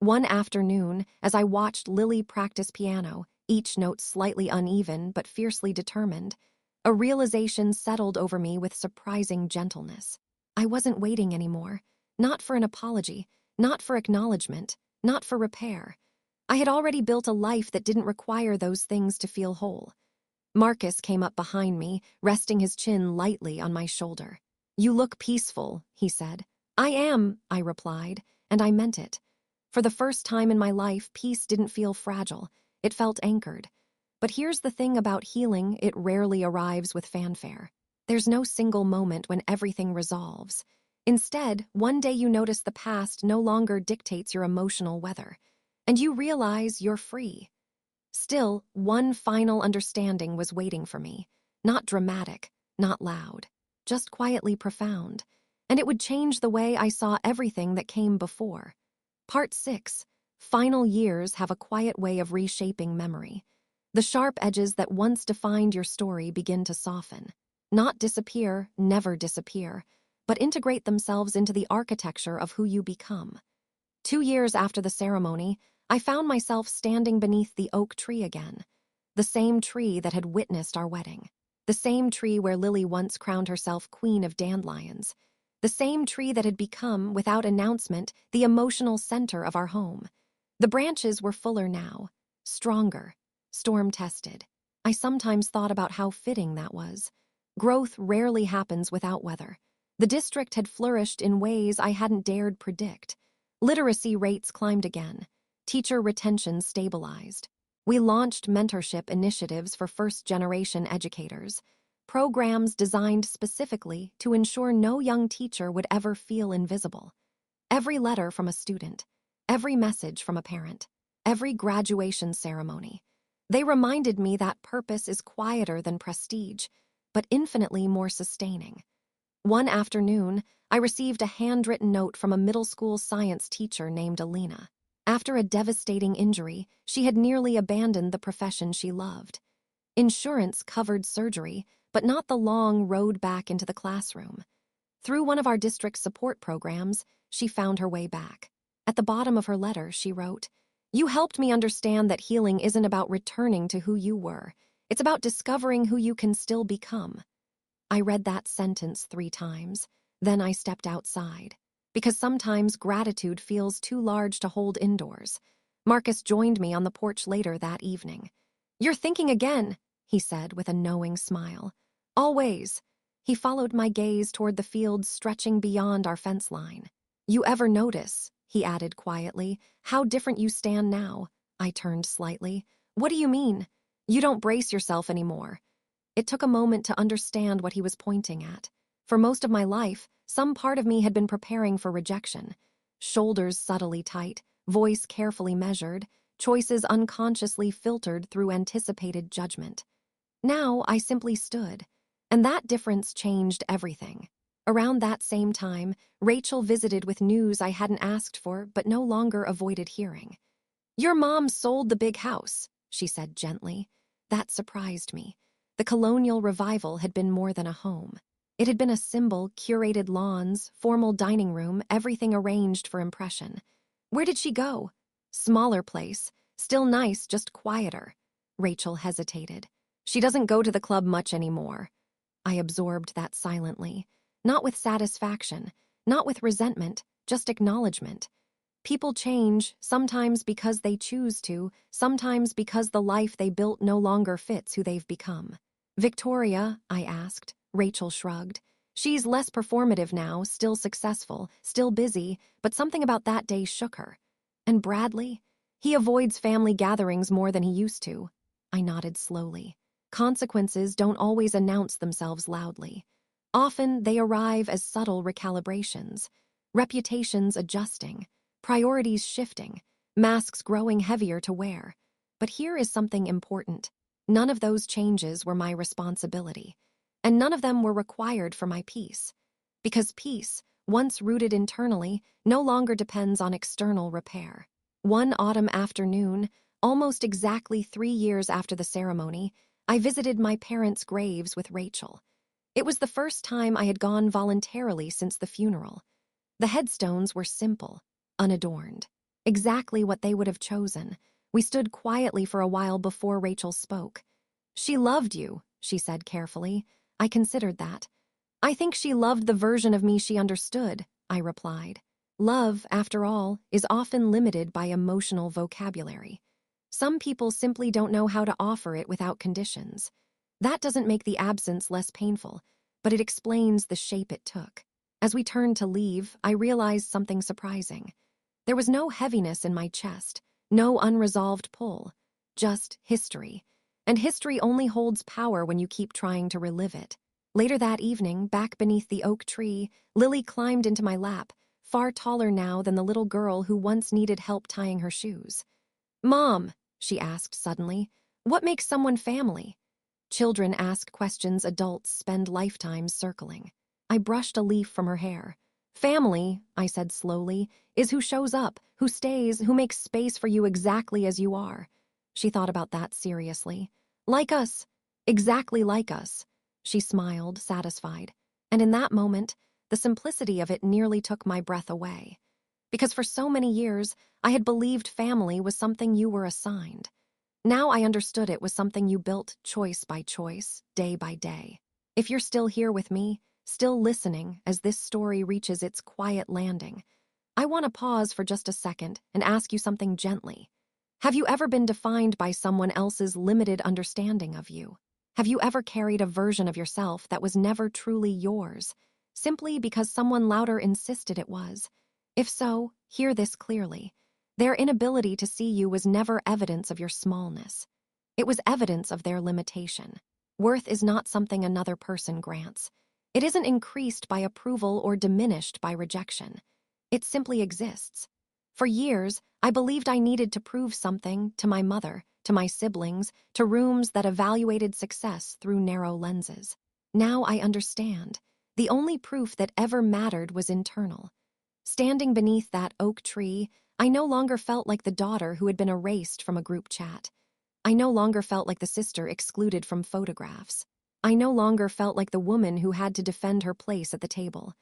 One afternoon, as I watched Lily practice piano, each note slightly uneven but fiercely determined, a realization settled over me with surprising gentleness. I wasn't waiting anymore. Not for an apology, not for acknowledgement, not for repair. I had already built a life that didn't require those things to feel whole. Marcus came up behind me, resting his chin lightly on my shoulder. "You look peaceful," he said. "I am," I replied, and I meant it. For the first time in my life, peace didn't feel fragile. It felt anchored. But here's the thing about healing, it rarely arrives with fanfare. There's no single moment when everything resolves. Instead, one day you notice the past no longer dictates your emotional weather, and you realize you're free. Still, one final understanding was waiting for me. Not dramatic, not loud, just quietly profound. And it would change the way I saw everything that came before. Part 6. Final years have a quiet way of reshaping memory. The sharp edges that once defined your story begin to soften. Not disappear, never disappear, but integrate themselves into the architecture of who you become. 2 years after the ceremony, I found myself standing beneath the oak tree again. The same tree that had witnessed our wedding. The same tree where Lily once crowned herself queen of dandelions. The same tree that had become, without announcement, the emotional center of our home. The branches were fuller now, stronger, storm-tested. I sometimes thought about how fitting that was. Growth rarely happens without weather. The district had flourished in ways I hadn't dared predict. Literacy rates climbed again. Teacher retention stabilized. We launched mentorship initiatives for first-generation educators, programs designed specifically to ensure no young teacher would ever feel invisible. Every letter from a student, every message from a parent, every graduation ceremony, they reminded me that purpose is quieter than prestige, but infinitely more sustaining. One afternoon, I received a handwritten note from a middle school science teacher named Alina. After a devastating injury, she had nearly abandoned the profession she loved. Insurance covered surgery, but not the long road back into the classroom. Through one of our district's support programs, she found her way back. At the bottom of her letter, she wrote, "You helped me understand that healing isn't about returning to who you were. It's about discovering who you can still become." I read that sentence 3 times. Then I stepped outside. Because sometimes gratitude feels too large to hold indoors. Marcus joined me on the porch later that evening. "You're thinking again," he said with a knowing smile. "Always." He followed my gaze toward the fields stretching beyond our fence line. "You ever notice," he added quietly, "how different you stand now?" I turned slightly. What do you mean? You don't brace yourself anymore. It took a moment to understand what he was pointing at. For most of my life, some part of me had been preparing for rejection. Shoulders subtly tight, voice carefully measured, choices unconsciously filtered through anticipated judgment. Now I simply stood, and that difference changed everything. Around that same time, Rachel visited with news I hadn't asked for but no longer avoided hearing. "Your mom sold the big house," she said gently. That surprised me. The colonial revival had been more than a home. It had been a symbol, curated lawns, formal dining room, everything arranged for impression. "Where did she go?" "Smaller place. Still nice, just quieter." Rachel hesitated. "She doesn't go to the club much anymore." I absorbed that silently. Not with satisfaction, not with resentment, just acknowledgement. People change, sometimes because they choose to, sometimes because the life they built no longer fits who they've become. "Victoria?" I asked. Rachel shrugged. "She's less performative now, still successful, still busy, but something about that day shook her." "And Bradley?" "He avoids family gatherings more than he used to." I nodded slowly. Consequences don't always announce themselves loudly. Often they arrive as subtle recalibrations, reputations adjusting, priorities shifting, masks growing heavier to wear. But here is something important. None of those changes were my responsibility, and none of them were required for my peace. Because peace, once rooted internally, no longer depends on external repair. One autumn afternoon, almost exactly 3 years after the ceremony, I visited my parents' graves with Rachel. It was the first time I had gone voluntarily since the funeral. The headstones were simple, unadorned. Exactly what they would have chosen. We stood quietly for a while before Rachel spoke. "She loved you," she said carefully. I considered that. "I think she loved the version of me she understood," I replied. Love, after all, is often limited by emotional vocabulary. Some people simply don't know how to offer it without conditions. That doesn't make the absence less painful, but it explains the shape it took. As we turned to leave, I realized something surprising. There was no heaviness in my chest, no unresolved pull, just history. And history only holds power when you keep trying to relive it. Later that evening, back beneath the oak tree, Lily climbed into my lap, far taller now than the little girl who once needed help tying her shoes. "Mom," she asked suddenly, "what makes someone family?" Children ask questions adults spend lifetimes circling. I brushed a leaf from her hair. "Family," I said slowly, "is who shows up, who stays, who makes space for you exactly as you are." She thought about that seriously. "Like us. Exactly like us." She smiled, satisfied. And in that moment, the simplicity of it nearly took my breath away. Because for so many years, I had believed family was something you were assigned. Now I understood it was something you built choice by choice, day by day. If you're still here with me, still listening as this story reaches its quiet landing, I want to pause for just a second and ask you something gently. Have you ever been defined by someone else's limited understanding of you? Have you ever carried a version of yourself that was never truly yours, simply because someone louder insisted it was? If so, hear this clearly. Their inability to see you was never evidence of your smallness. It was evidence of their limitation. Worth is not something another person grants. It isn't increased by approval or diminished by rejection. It simply exists. For years, I believed I needed to prove something to my mother, to my siblings, to rooms that evaluated success through narrow lenses. Now I understand. The only proof that ever mattered was internal. Standing beneath that oak tree, I no longer felt like the daughter who had been erased from a group chat. I no longer felt like the sister excluded from photographs. I no longer felt like the woman who had to defend her place at the table.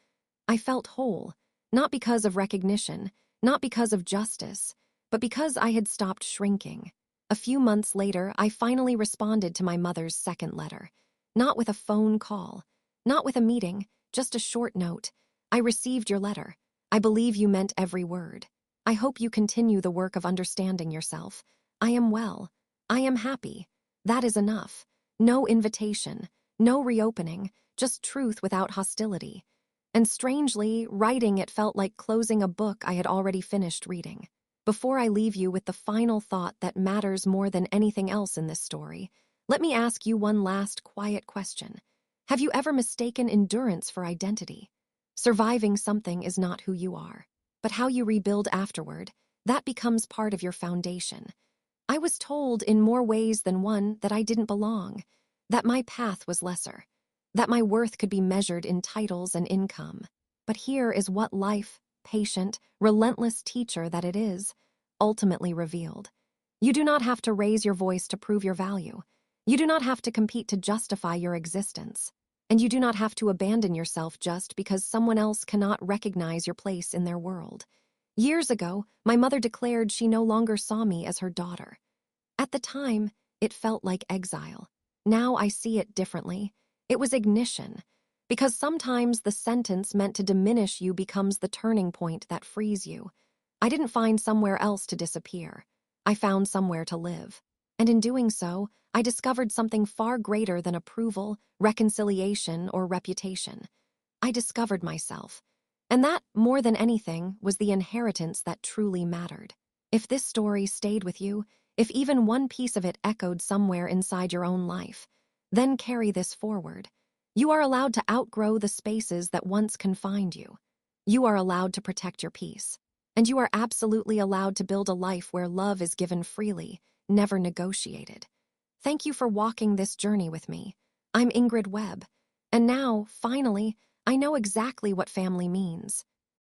I felt whole, not because of recognition, not because of justice, but because I had stopped shrinking. A few months later, I finally responded to my mother's second letter. Not with a phone call, not with a meeting, just a short note. "I received your letter. I believe you meant every word. I hope you continue the work of understanding yourself. I am well. I am happy. That is enough. No invitation, no reopening, just truth without hostility." And strangely, writing it felt like closing a book I had already finished reading. Before I leave you with the final thought that matters more than anything else in this story, let me ask you one last quiet question. Have you ever mistaken endurance for identity? Surviving something is not who you are, but how you rebuild afterward. That becomes part of your foundation. I was told in more ways than one that I didn't belong, that my path was lesser, that my worth could be measured in titles and income. But here is what life, patient, relentless teacher that it is, ultimately revealed. You do not have to raise your voice to prove your value. You do not have to compete to justify your existence. And you do not have to abandon yourself just because someone else cannot recognize your place in their world. Years ago, my mother declared she no longer saw me as her daughter. At the time, it felt like exile. Now I see it differently. It was ignition. Because sometimes the sentence meant to diminish you becomes the turning point that frees you. I didn't find somewhere else to disappear. I found somewhere to live. And in doing so, I discovered something far greater than approval, reconciliation, or reputation. I discovered myself. And that, more than anything, was the inheritance that truly mattered. If this story stayed with you, if even one piece of it echoed somewhere inside your own life, then carry this forward. You are allowed to outgrow the spaces that once confined you. You are allowed to protect your peace. And you are absolutely allowed to build a life where love is given freely, never negotiated. Thank you for walking this journey with me. I'm Ingrid Webb. And now, finally, I know exactly what family means.